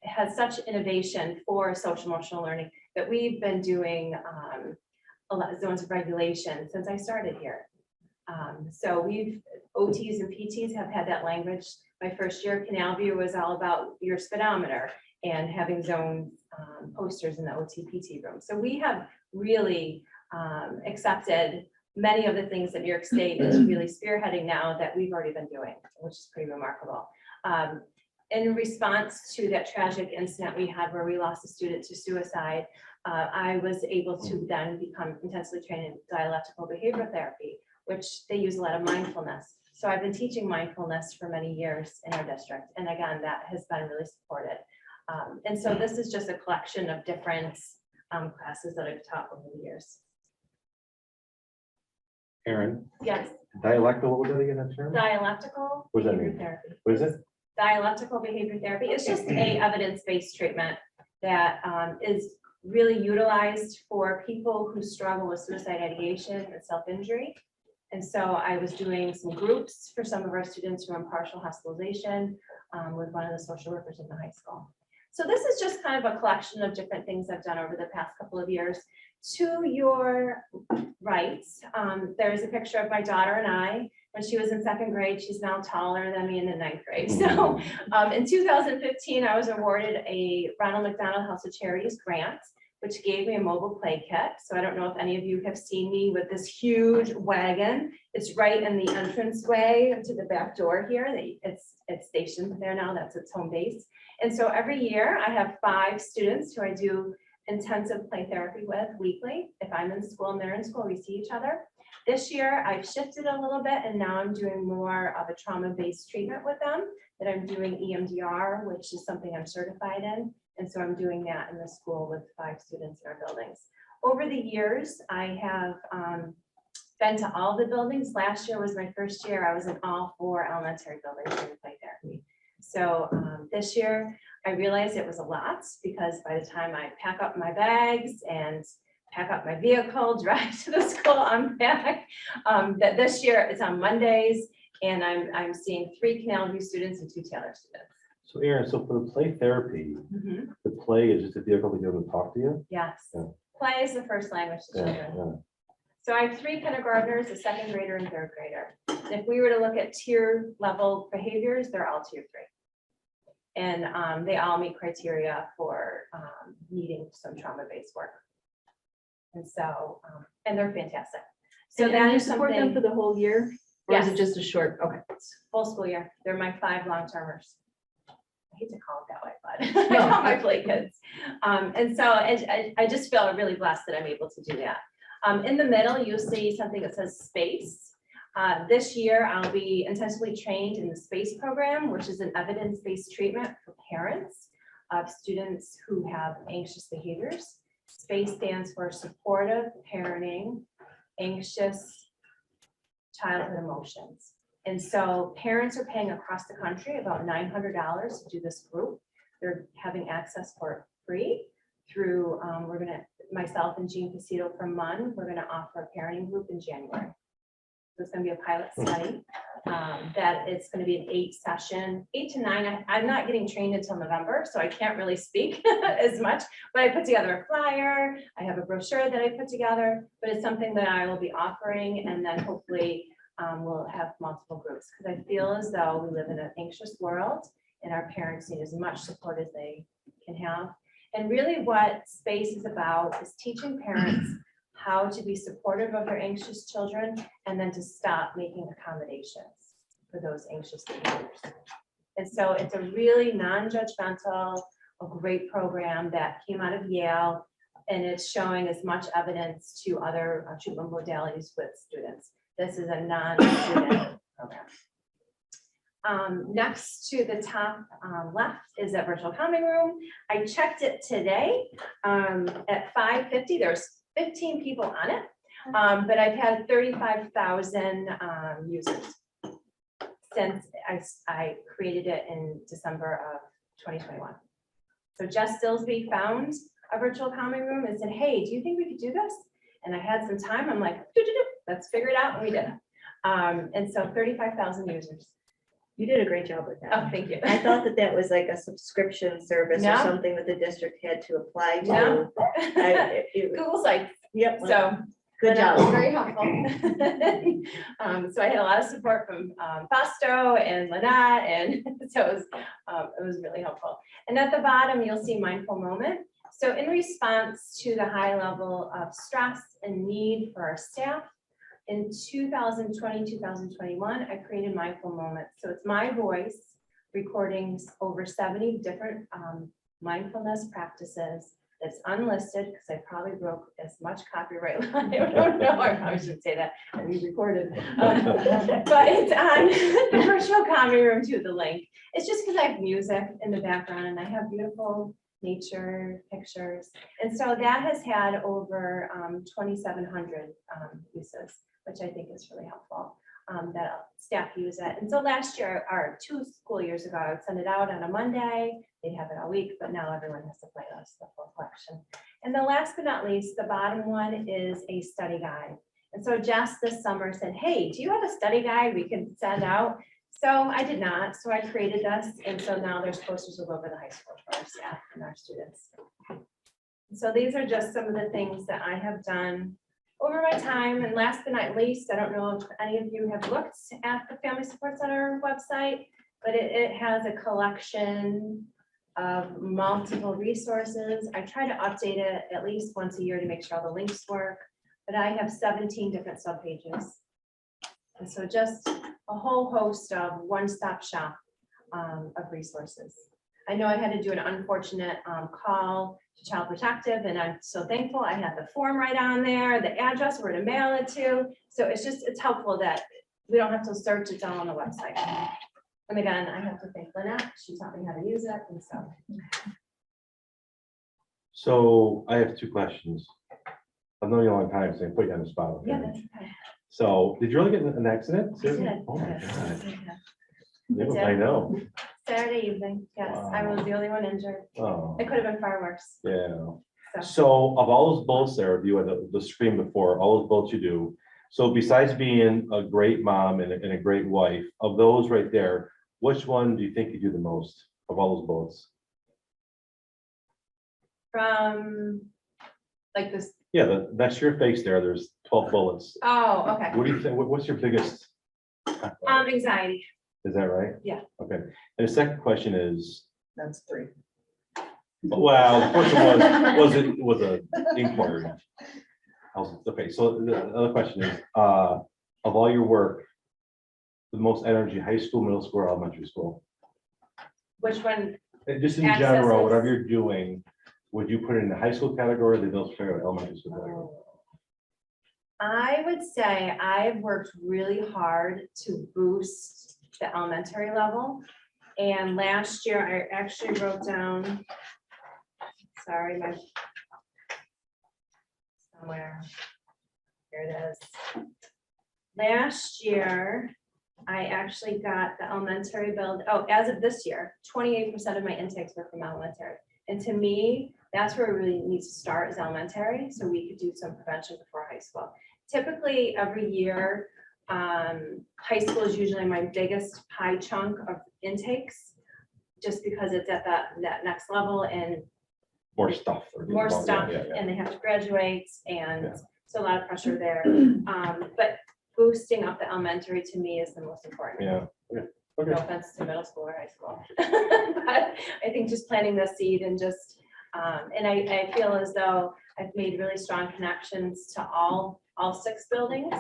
has such innovation for social emotional learning that we've been doing a lot of zones of regulation since I started here. So we've OTs and PTs have had that language. My first year at Canal View was all about your speedometer and having zone posters in the OT PT room. So we have really accepted many of the things that New York State is really spearheading now that we've already been doing, which is pretty remarkable. In response to that tragic incident we had where we lost a student to suicide, I was able to then become intensely trained in dialectical behavioral therapy, which they use a lot of mindfulness. So I've been teaching mindfulness for many years in our district. And again, that has been really supported. And so this is just a collection of different classes that I've taught over the years. Erin, Yes, dialectal, what was that again, that term? dialectical What does that behavior mean? therapy. What is it? Dialectical behavior therapy is just a evidence-based treatment that is really utilized for people who struggle with suicide ideation and self-injury. And so I was doing some groups for some of our students who are in partial hospitalization with one of the social workers in the high school. So this is just kind of a collection of different things I've done over the past couple of years. To your right, there's a picture of my daughter and I when she was in 2nd grade. She's now taller than me in the 9th grade. So in 2015, I was awarded a Ronald McDonald House of Charities grant, which gave me a mobile play kit. So I don't know if any of you have seen me with this huge wagon. It's right in the entranceway to the back door here. It's stationed there now. That's its home base. And so every year I have 5 students who I do intensive play therapy with weekly. If I'm in school and they're in school, we see each other. This year I've shifted a little bit and now I'm doing more of a trauma-based treatment with them, that I'm doing EMDR, which is something I'm certified in. And so I'm doing that in the school with 5 students in our buildings. Over the years, I have been to all the buildings. Last year was my first year. I was in all 4 elementary buildings doing play therapy. So this year I realized it was a lot because by the time I pack up my bags and pack up my vehicle, drive to the school, I'm back. That this year it's on Mondays and I'm seeing 3 Canal View students and 2 Taylor students. So Erin, so for the play therapy, Mhm. the play is just a vehicle to be able to talk to you? Yes, Yeah. play is the first language to Yeah, children. yeah. So I have 3 kindergartners, a 2nd grader and 3rd grader. And if we were to look at tier level behaviors, they're all tier 3. And they all meet criteria for needing some trauma-based work. And so, and they're fantastic. So And that you is support them something, for the whole year? Or is it Yes. just a short, okay. full school year. They're my 5 long-termers. I hate to call it that way, but I call my play kids. And so I just feel really blessed that I'm able to do that. In the middle, you'll see something that says space. This year, I'll be intensively trained in the SPACE program, which is an evidence-based treatment for parents of students who have anxious behaviors. SPACE stands for Supportive Parenting Anxious Childhood Emotions. And so parents are paying across the country about $900 to do this group. They're having access for it free through, myself and Jean Casito from MUN, we're gonna offer a parenting group in January. So it's gonna be a pilot study, that it's gonna be an 8-session, 8 to 9. I'm not getting trained until November, so I can't really speak as much, but I put together a flyer. I have a brochure that I put together, but it's something that I will be offering, and then hopefully we'll have multiple groups, because I feel as though we live in an anxious world and our parents need as much support as they can have. And really what SPACE is about is teaching parents how to be supportive of their anxious children and then to stop making accommodations for those anxious behaviors. And so it's a really non-judgmental, a great program that came out of Yale, and it's showing as much evidence to other treatment modalities with students. This is a non-student program. Next to the top left is a virtual calming room. I checked it today at 5:50. There's 15 people on it, but I've had 35,000 users since I created it in December of 2021. So Jess Stillsby found a virtual calming room and said, hey, do you think we could do this? And I had some time. I'm like, let's figure it out. And we did. And so 35,000 users. You did a great job with that. Oh, thank you. I thought that was like a subscription service or No. something that the district had to apply to. No. It- Google's like, Yep. so. Good but, job. Very helpful. So I had a lot of support from Fausto and Lynette, and so it was really helpful. And at the bottom, you'll see mindful moment. So in response to the high level of stress and need for our staff, in 2020, 2021, I created Mindful Moments. So it's my voice recordings over 70 different mindfulness practices. That's unlisted because I probably broke as much copyright law. I don't know, I probably shouldn't say that. We recorded. But it's on the virtual calming room too, the link. It's just because I have music in the background and I have beautiful nature pictures. And so that has had over 2,700 uses, which I think is really helpful, that staff use it. And so last year, or 2 school years ago, I would send it out on a Monday. They'd have it all week, but now everyone has to play us the full collection. And the last but not least, the bottom one is a study guide. And so Jess this summer said, hey, do you have a study guide we can send out? So I did not, so I created this, and so now there's posters all over the high school for our staff and our students. So these are just some of the things that I have done over my time, and last but not least, I don't know if any of you have looked at the Family Support Center website, but it has a collection of multiple resources. I try to update it at least once a year to make sure all the links work, but I have 17 different subpages. And so just a whole host of one-stop shop of resources. I know I had to do an unfortunate call to Child Protective, and I'm so thankful I had the form right on there, the address where to mail it to. So it's helpful that we don't have to search, it's all on the website. And again, I have to thank Lynette, she taught me how to use it, and so. So I have 2 questions. I've known you a long time, so I put you on the spot. okay? Yeah, that's okay. So did you really get in an accident? I Seriously? did. Oh my Yes, God. yeah. Yeah, I know. Saturday evening, yes, I was the only one injured. Oh, It could have been far worse. yeah. So. So of all those bullets there, if you had the screen before, all those bullets you do. So besides being a great mom and a great wife, of those right there, which one do you think you do the most of all those bullets? From like this, Yeah, next to your face there, there's 12 bullets. oh, okay. What do you think? What's your biggest? Anxiety. Is that right? Yeah. Okay. And the second question is, That's 3. well, the first one was a inquiry. Okay, so the other question is, of all your work, the most energy, high school, middle school, or elementary school? Which one? And just in Accesses. general, whatever you're doing, would you put it in the high school category, the middle school, or elementary school category? I would say I've worked really hard to boost the elementary level. And last year I actually wrote down, sorry, somewhere, here it is. Last year, I actually got the elementary build, as of this year, 28% of my intakes were from elementary. And to me, that's where we really need to start is elementary, so we could do some prevention before high school. Typically, every year, high school is usually my biggest pie chunk of intakes, just because it's at that next level and More stuff. more stuff, Yeah, yeah. and they have to graduate, and Yeah. so a lot of pressure there. But boosting up the elementary to me is the most important. Yeah. No offense to middle school or high school. But I think just planting the seed and just, and I feel as though I've made really strong connections to all 6 buildings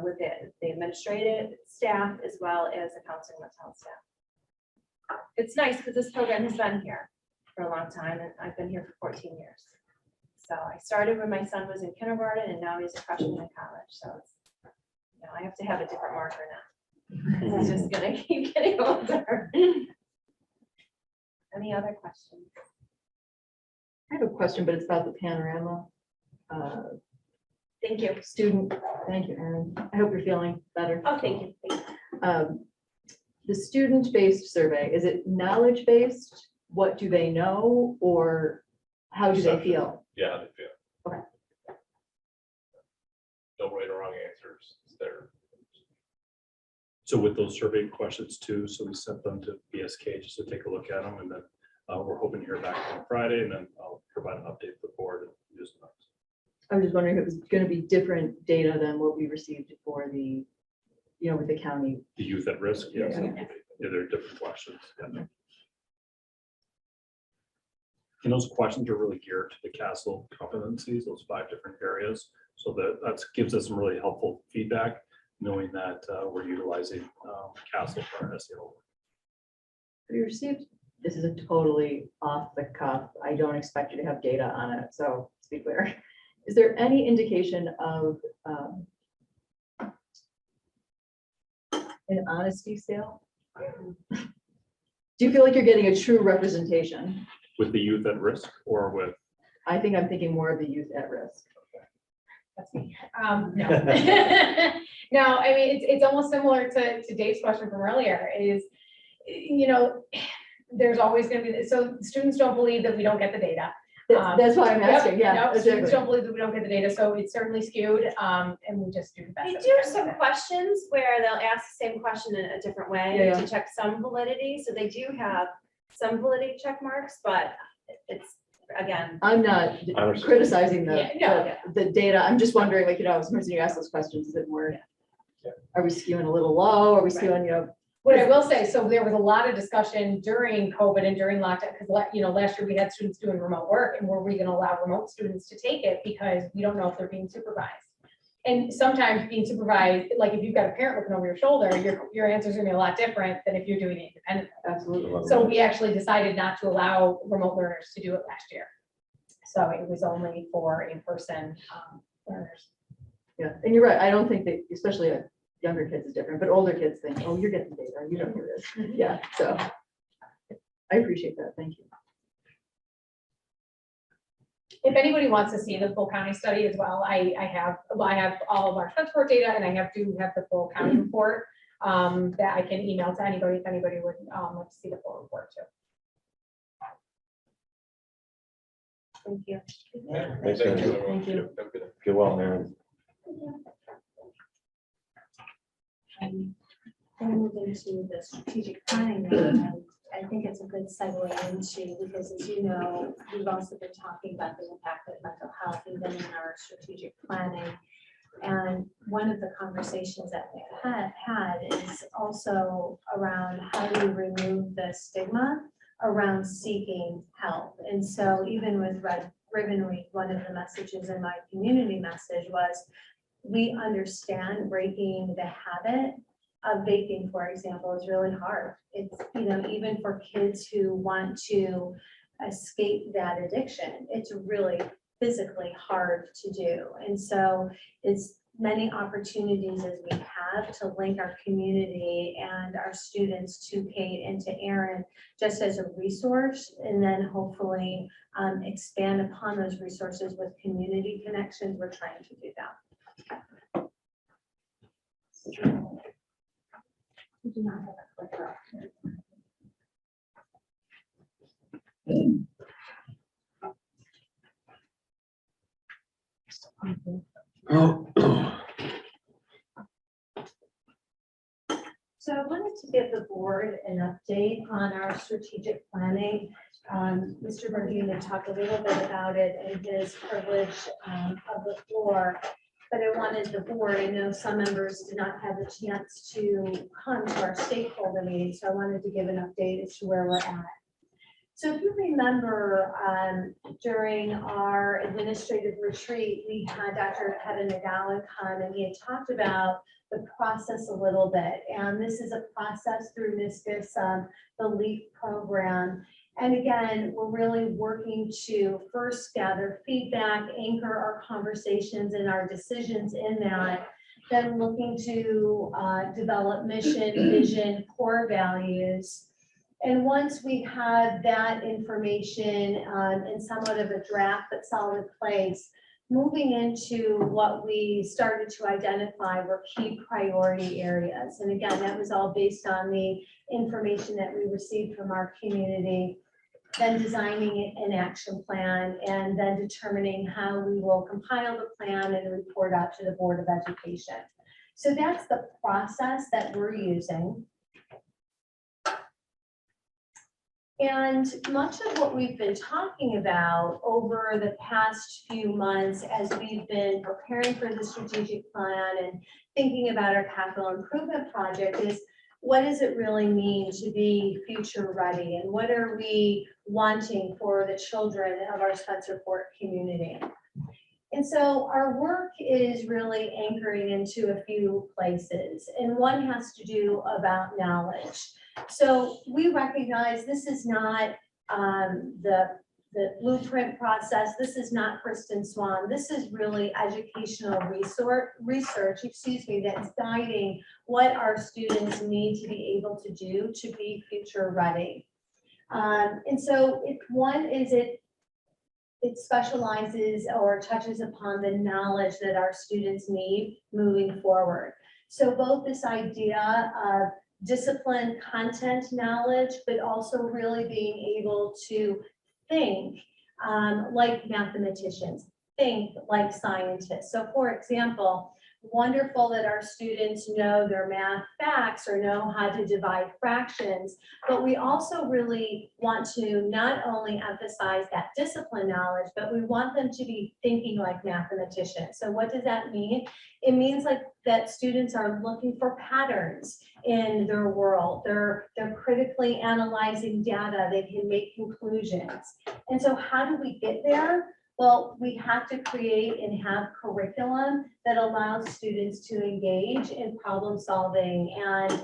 with the administrative staff as well as the counseling and mental health staff. It's nice because this program has been here for a long time, and I've been here for 14 years. So I started when my son was in kindergarten, and now he's a freshman in college. So it's, I have to have a different marker now. He's just gonna keep getting older. Any other questions? I have a question, but it's about the Panorama. Thank you. Student, thank you, Erin. I hope you're feeling better. Oh, thank you. Thank you. The student-based survey, is it knowledge-based? What do they know, or how do they feel? Yeah, they feel. Okay. No right or wrong answers. It's there. So with those survey questions too, so we sent them to BSK just to take a look at them, and then we're hoping to hear back on Friday, and then I'll provide an update to the board and use them. I was just wondering if it was going to be different data than what we received for the, with the county. The youth at risk, yes. Yeah. Yeah, there are different questions. Yeah. And those questions are really geared to the castle competencies, those 5 different areas. So that gives us some really helpful feedback, knowing that we're utilizing castle for our SEO. Have you received, this is a totally off the cuff, I don't expect you to have data on it, so to be clear. Is there any indication of an honesty scale? Do you feel like you're getting a true representation? With the youth at risk or with? I think I'm thinking more of the youth at risk. That's me. No. No, I mean, it's almost similar to Dave's question from earlier is, there's always going to be, so students don't believe that we don't get the data. That's why I'm asking, yeah. No, students exactly. don't believe that we don't get the data, so it's certainly skewed, and we just do the best. They that do we can some with it. questions where they'll ask the same question in a different way Yeah. to check some validity. So they do have some validity check marks, but it's, again, I'm not Understood. criticizing Yeah, no. the data. I'm just wondering, like, sometimes when you ask those questions, is it more, are we skewing a little low? Are we skewing, What I will say, so there was a lot of discussion during COVID and during lockdown, because last year we had students doing remote work, and were we going to allow remote students to take it because we don't know if they're being supervised. And sometimes being supervised, like if you've got a parent looking over your shoulder, your answers are going to be a lot different than if you're doing it independently. absolutely. So we actually decided not to allow remote learners to do it last year. So it was only for in-person learners. Yeah, and you're right. I don't think that, especially younger kids is different, but older kids think, oh, you're getting data, you don't do this. Yeah, so I appreciate that. Thank you. If anybody wants to see the full county study as well, I have all of our Spencerport data, and I do have the full county report that I can email to anybody if anybody would like to see the full report too. thank you. Thanks, Thank Erin. you. Thank you. Have a good day. Get well, Aaron. Then move into the strategic planning, and I think it's a good segue into, because as you know, we've also been talking about the impact of mental health even in our strategic planning. And one of the conversations that we've had is also around how do we remove the stigma around seeking help. And so even with Red Ribbon Week, one of the messages in my community message was, we understand breaking the habit of vaping, for example, is really hard. It's, even for kids who want to escape that addiction, it's really physically hard to do. And so as many opportunities as we have to link our community and our students to Kate and to Erin, just as a resource, and then hopefully expand upon those resources with community connections, we're trying to do that. We do not have a clicker up here. So I wanted to give the board an update on our strategic planning. Mr. Bardina talked a little bit about it in his privilege of the floor, but I wanted the board, I know some members did not have the chance to come to our stakeholder meeting, so I wanted to give an update as to where we're at. So if you remember, during our administrative retreat, we had Dr. Kevin McGowan come and he had talked about the process a little bit. And this is a process through NISCUS, the LEAP program. And again, we're really working to first gather feedback, anchor our conversations and our decisions in that, then looking to develop mission, vision, core values. And once we had that information in somewhat of a draft but solid place, moving into what we started to identify were key priority areas. And again, that was all based on the information that we received from our community, then designing an action plan, and then determining how we will compile the plan and report out to the Board of Education. So that's the process that we're using. And much of what we've been talking about over the past few months as we've been preparing for the strategic plan and thinking about our capital improvement project is, what does it really mean to be future ready? And what are we wanting for the children of our Spencerport community? And so our work is really anchoring into a few places, and one has to do about knowledge. So we recognize this is not the blueprint process. This is not Kristen Swan. This is really educational research, that's guiding what our students need to be able to do to be future ready. And so it specializes or touches upon the knowledge that our students need moving forward. So both this idea of discipline content knowledge, but also really being able to think like mathematicians, think like scientists. So for example, wonderful that our students know their math facts or know how to divide fractions, but we also really want to not only emphasize that discipline knowledge, but we want them to be thinking like mathematicians. So what does that mean? It means like that students are looking for patterns in their world. They're critically analyzing data. They can make conclusions. And so how do we get there? Well, we have to create and have curriculum that allows students to engage in problem solving and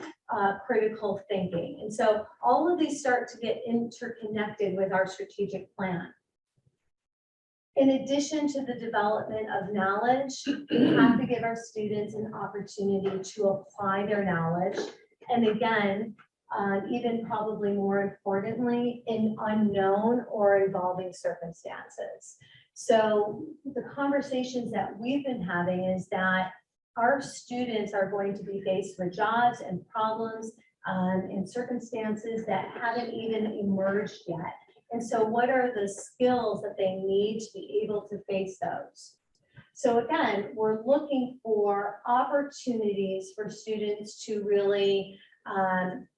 critical thinking. And so all of these start to get interconnected with our strategic plan. In addition to the development of knowledge, we have to give our students an opportunity to apply their knowledge. And again, even probably more importantly, in unknown or evolving circumstances. So the conversations that we've been having is that our students are going to be faced with jobs and problems and circumstances that haven't even emerged yet. And so what are the skills that they need to be able to face those? So again, we're looking for opportunities for students to really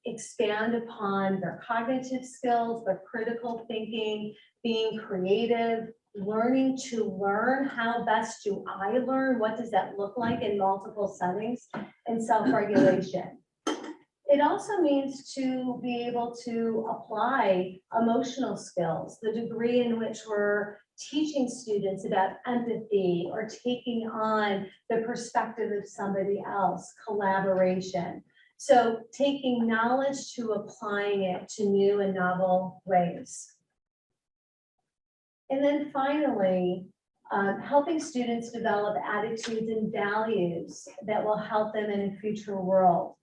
expand upon their cognitive skills, their critical thinking, being creative, learning to learn. How best do I learn? What does that look like in multiple settings? And self-regulation. It also means to be able to apply emotional skills, the degree in which we're teaching students about empathy or taking on the perspective of somebody else, collaboration. So taking knowledge to applying it to new and novel ways. And then finally, helping students develop attitudes and values that will help them in a future world.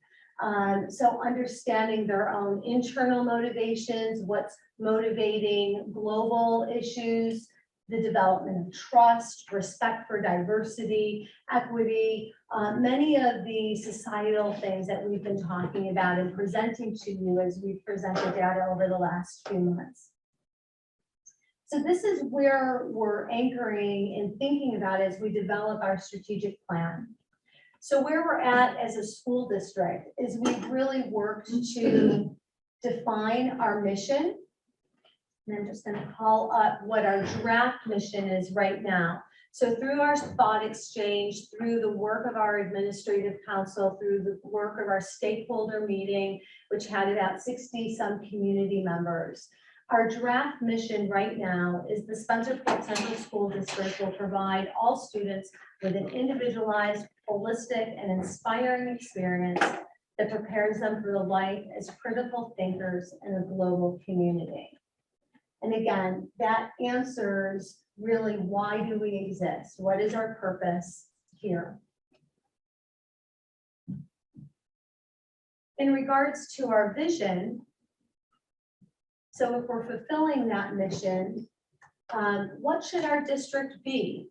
So understanding their own internal motivations, what's motivating global issues, the development of trust, respect for diversity, equity, many of the societal things that we've been talking about and presenting to you as we've presented data over the last few months. So this is where we're anchoring and thinking about as we develop our strategic plan. So where we're at as a school district is we've really worked to define our mission. And I'm just going to call up what our draft mission is right now. So through our thought exchange, through the work of our administrative council, through the work of our stakeholder meeting, which had about 60 some community members, our draft mission right now is the Spencerport Central School District will provide all students with an individualized, holistic, and inspiring experience that prepares them for the life as critical thinkers in a global community. And again, that answers really, why do we exist? What is our purpose here? In regards to our vision, so if we're fulfilling that mission, what should our district be?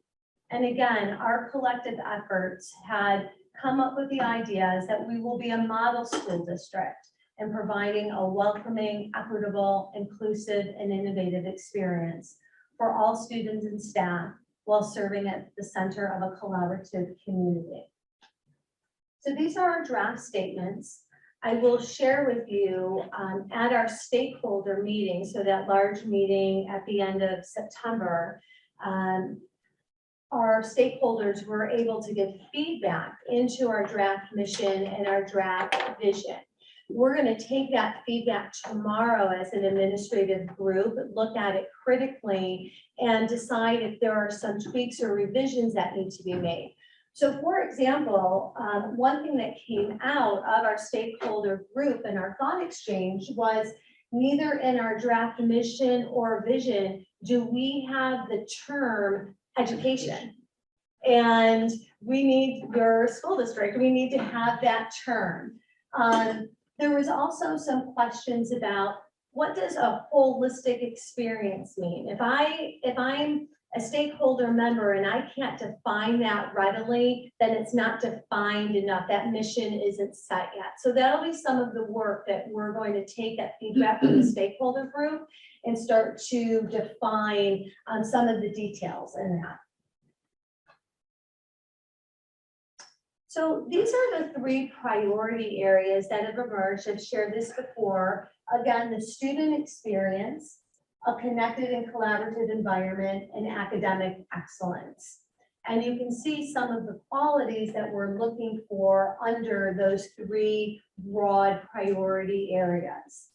And again, our collective efforts had come up with the ideas that we will be a model school district and providing a welcoming, equitable, inclusive, and innovative experience for all students and staff while serving at the center of a collaborative community. So these are our draft statements. I will share with you at our stakeholder meeting, so that large meeting at the end of September, our stakeholders were able to give feedback into our draft mission and our draft vision. We're going to take that feedback tomorrow as an administrative group, look at it critically, and decide if there are some tweaks or revisions that need to be made. So for example, one thing that came out of our stakeholder group and our thought exchange was neither in our draft mission or vision do we have the term education. And we need, your school district, we need to have that term. There was also some questions about what does a holistic experience mean? If I'm a stakeholder member and I can't define that readily, then it's not defined enough. That mission isn't set yet. So that'll be some of the work that we're going to take that feedback from the stakeholder group and start to define some of the details in that. So these are the three priority areas that have emerged. I've shared this before. Again, the student experience, a connected and collaborative environment, and academic excellence. And you can see some of the qualities that we're looking for under those three broad priority areas.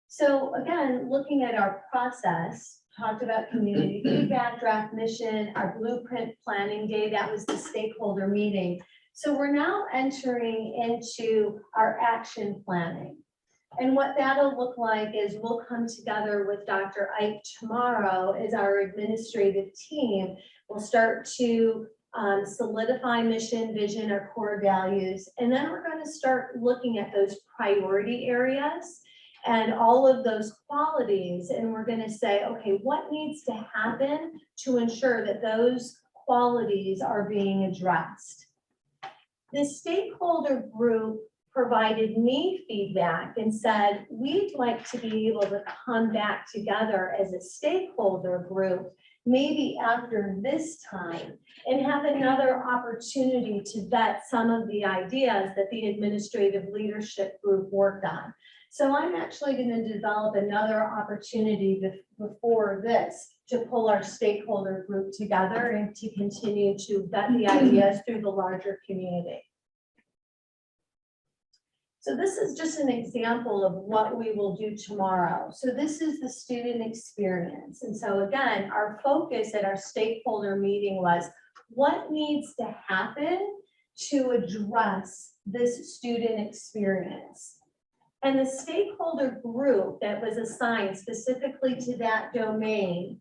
So again, looking at our process, talked about community feedback, draft mission, our blueprint planning day, that was the stakeholder meeting. So we're now entering into our action planning. And what that'll look like is we'll come together with Dr. Ike tomorrow as our administrative team. We'll start to solidify mission, vision, our core values, and then we're going to start looking at those priority areas and all of those qualities, and we're going to say, okay, what needs to happen to ensure that those qualities are being addressed? The stakeholder group provided me feedback and said, we'd like to be able to come back together as a stakeholder group, maybe after this time, and have another opportunity to vet some of the ideas that the administrative leadership group worked on. So I'm actually going to develop another opportunity before this to pull our stakeholder group together and to continue to vet the ideas through the larger community. So this is just an example of what we will do tomorrow. So this is the student experience. And so again, our focus at our stakeholder meeting was what needs to happen to address this student experience. And the stakeholder group that was assigned specifically to that domain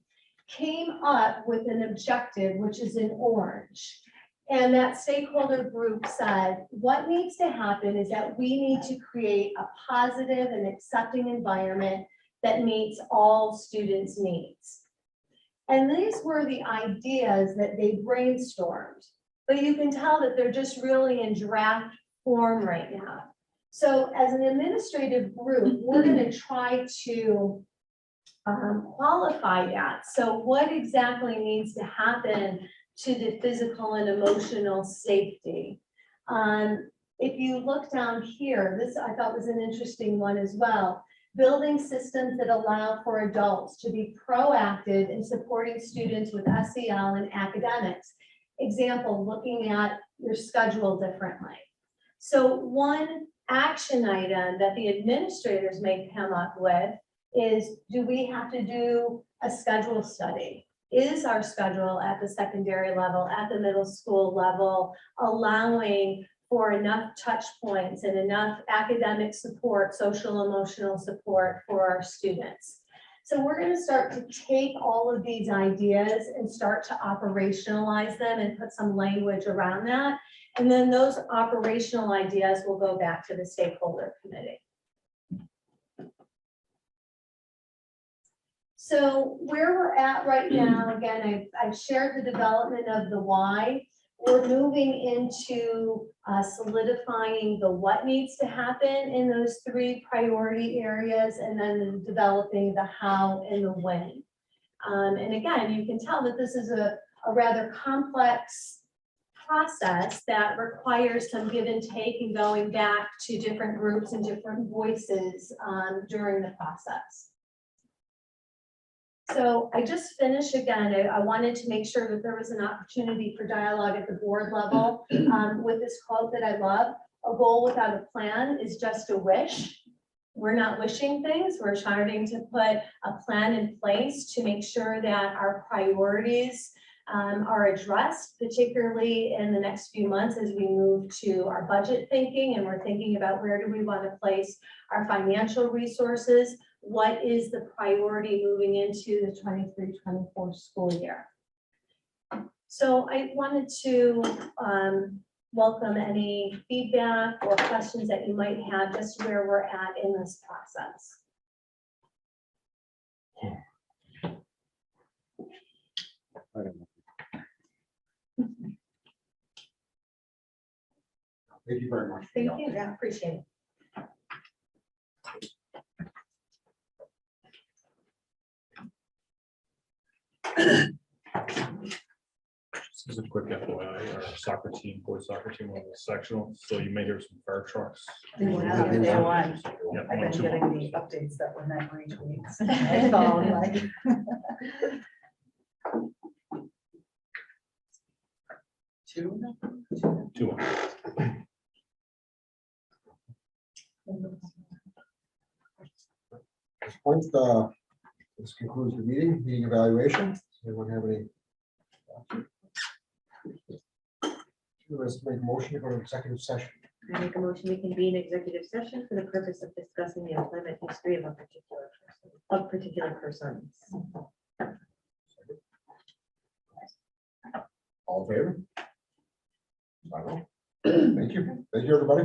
came up with an objective, which is in orange. And that stakeholder group said, what needs to happen is that we need to create a positive and accepting environment that meets all students' needs. And these were the ideas that they brainstormed, but you can tell that they're just really in draft form right now. So as an administrative group, we're going to try to qualify that. So what exactly needs to happen to the physical and emotional safety? If you look down here, this I thought was an interesting one as well. Building systems that allow for adults to be proactive in supporting students with SEL and academics. Example, looking at your schedule differently. So one action item that the administrators may come up with is, do we have to do a schedule study? Is our schedule at the secondary level, at the middle school level, allowing for enough touch points and enough academic support, social emotional support for our students? So we're going to start to take all of these ideas and start to operationalize them and put some language around that. And then those operational ideas will go back to the stakeholder committee. So where we're at right now, again, I've shared the development of the why. We're moving into solidifying the what needs to happen in those 3 priority areas, and then developing the how and the when. And again, you can tell that this is a rather complex process that requires some give and take and going back to different groups and different voices during the process. So I just finished again. I wanted to make sure that there was an opportunity for dialogue at the board level with this quote that I love. A goal without a plan is just a wish. We're not wishing things. We're starting to put a plan in place to make sure that our priorities are addressed, particularly in the next few months as we move to our budget thinking, and we're thinking about where do we want to place our financial resources. What is the priority moving into the 23-24 school year? So I wanted to welcome any feedback or questions that you might have, just where we're at in this process. Thank you very much. Thank you, yeah, appreciate it. This is a quick FYI, our soccer team, boys soccer team, was sectional, so you may hear some fire trucks. They won. Yeah, I've been 1-2. getting the updates that were meant for each week. My phone, like. 2. 2-1. At this point, this concludes the meeting evaluation. Does anyone have any? Let's make a motion to go to executive session. I make a motion, we convene executive session for the purpose of discussing the employment history of particular persons. All in favor? Thank you. Thank you, everybody.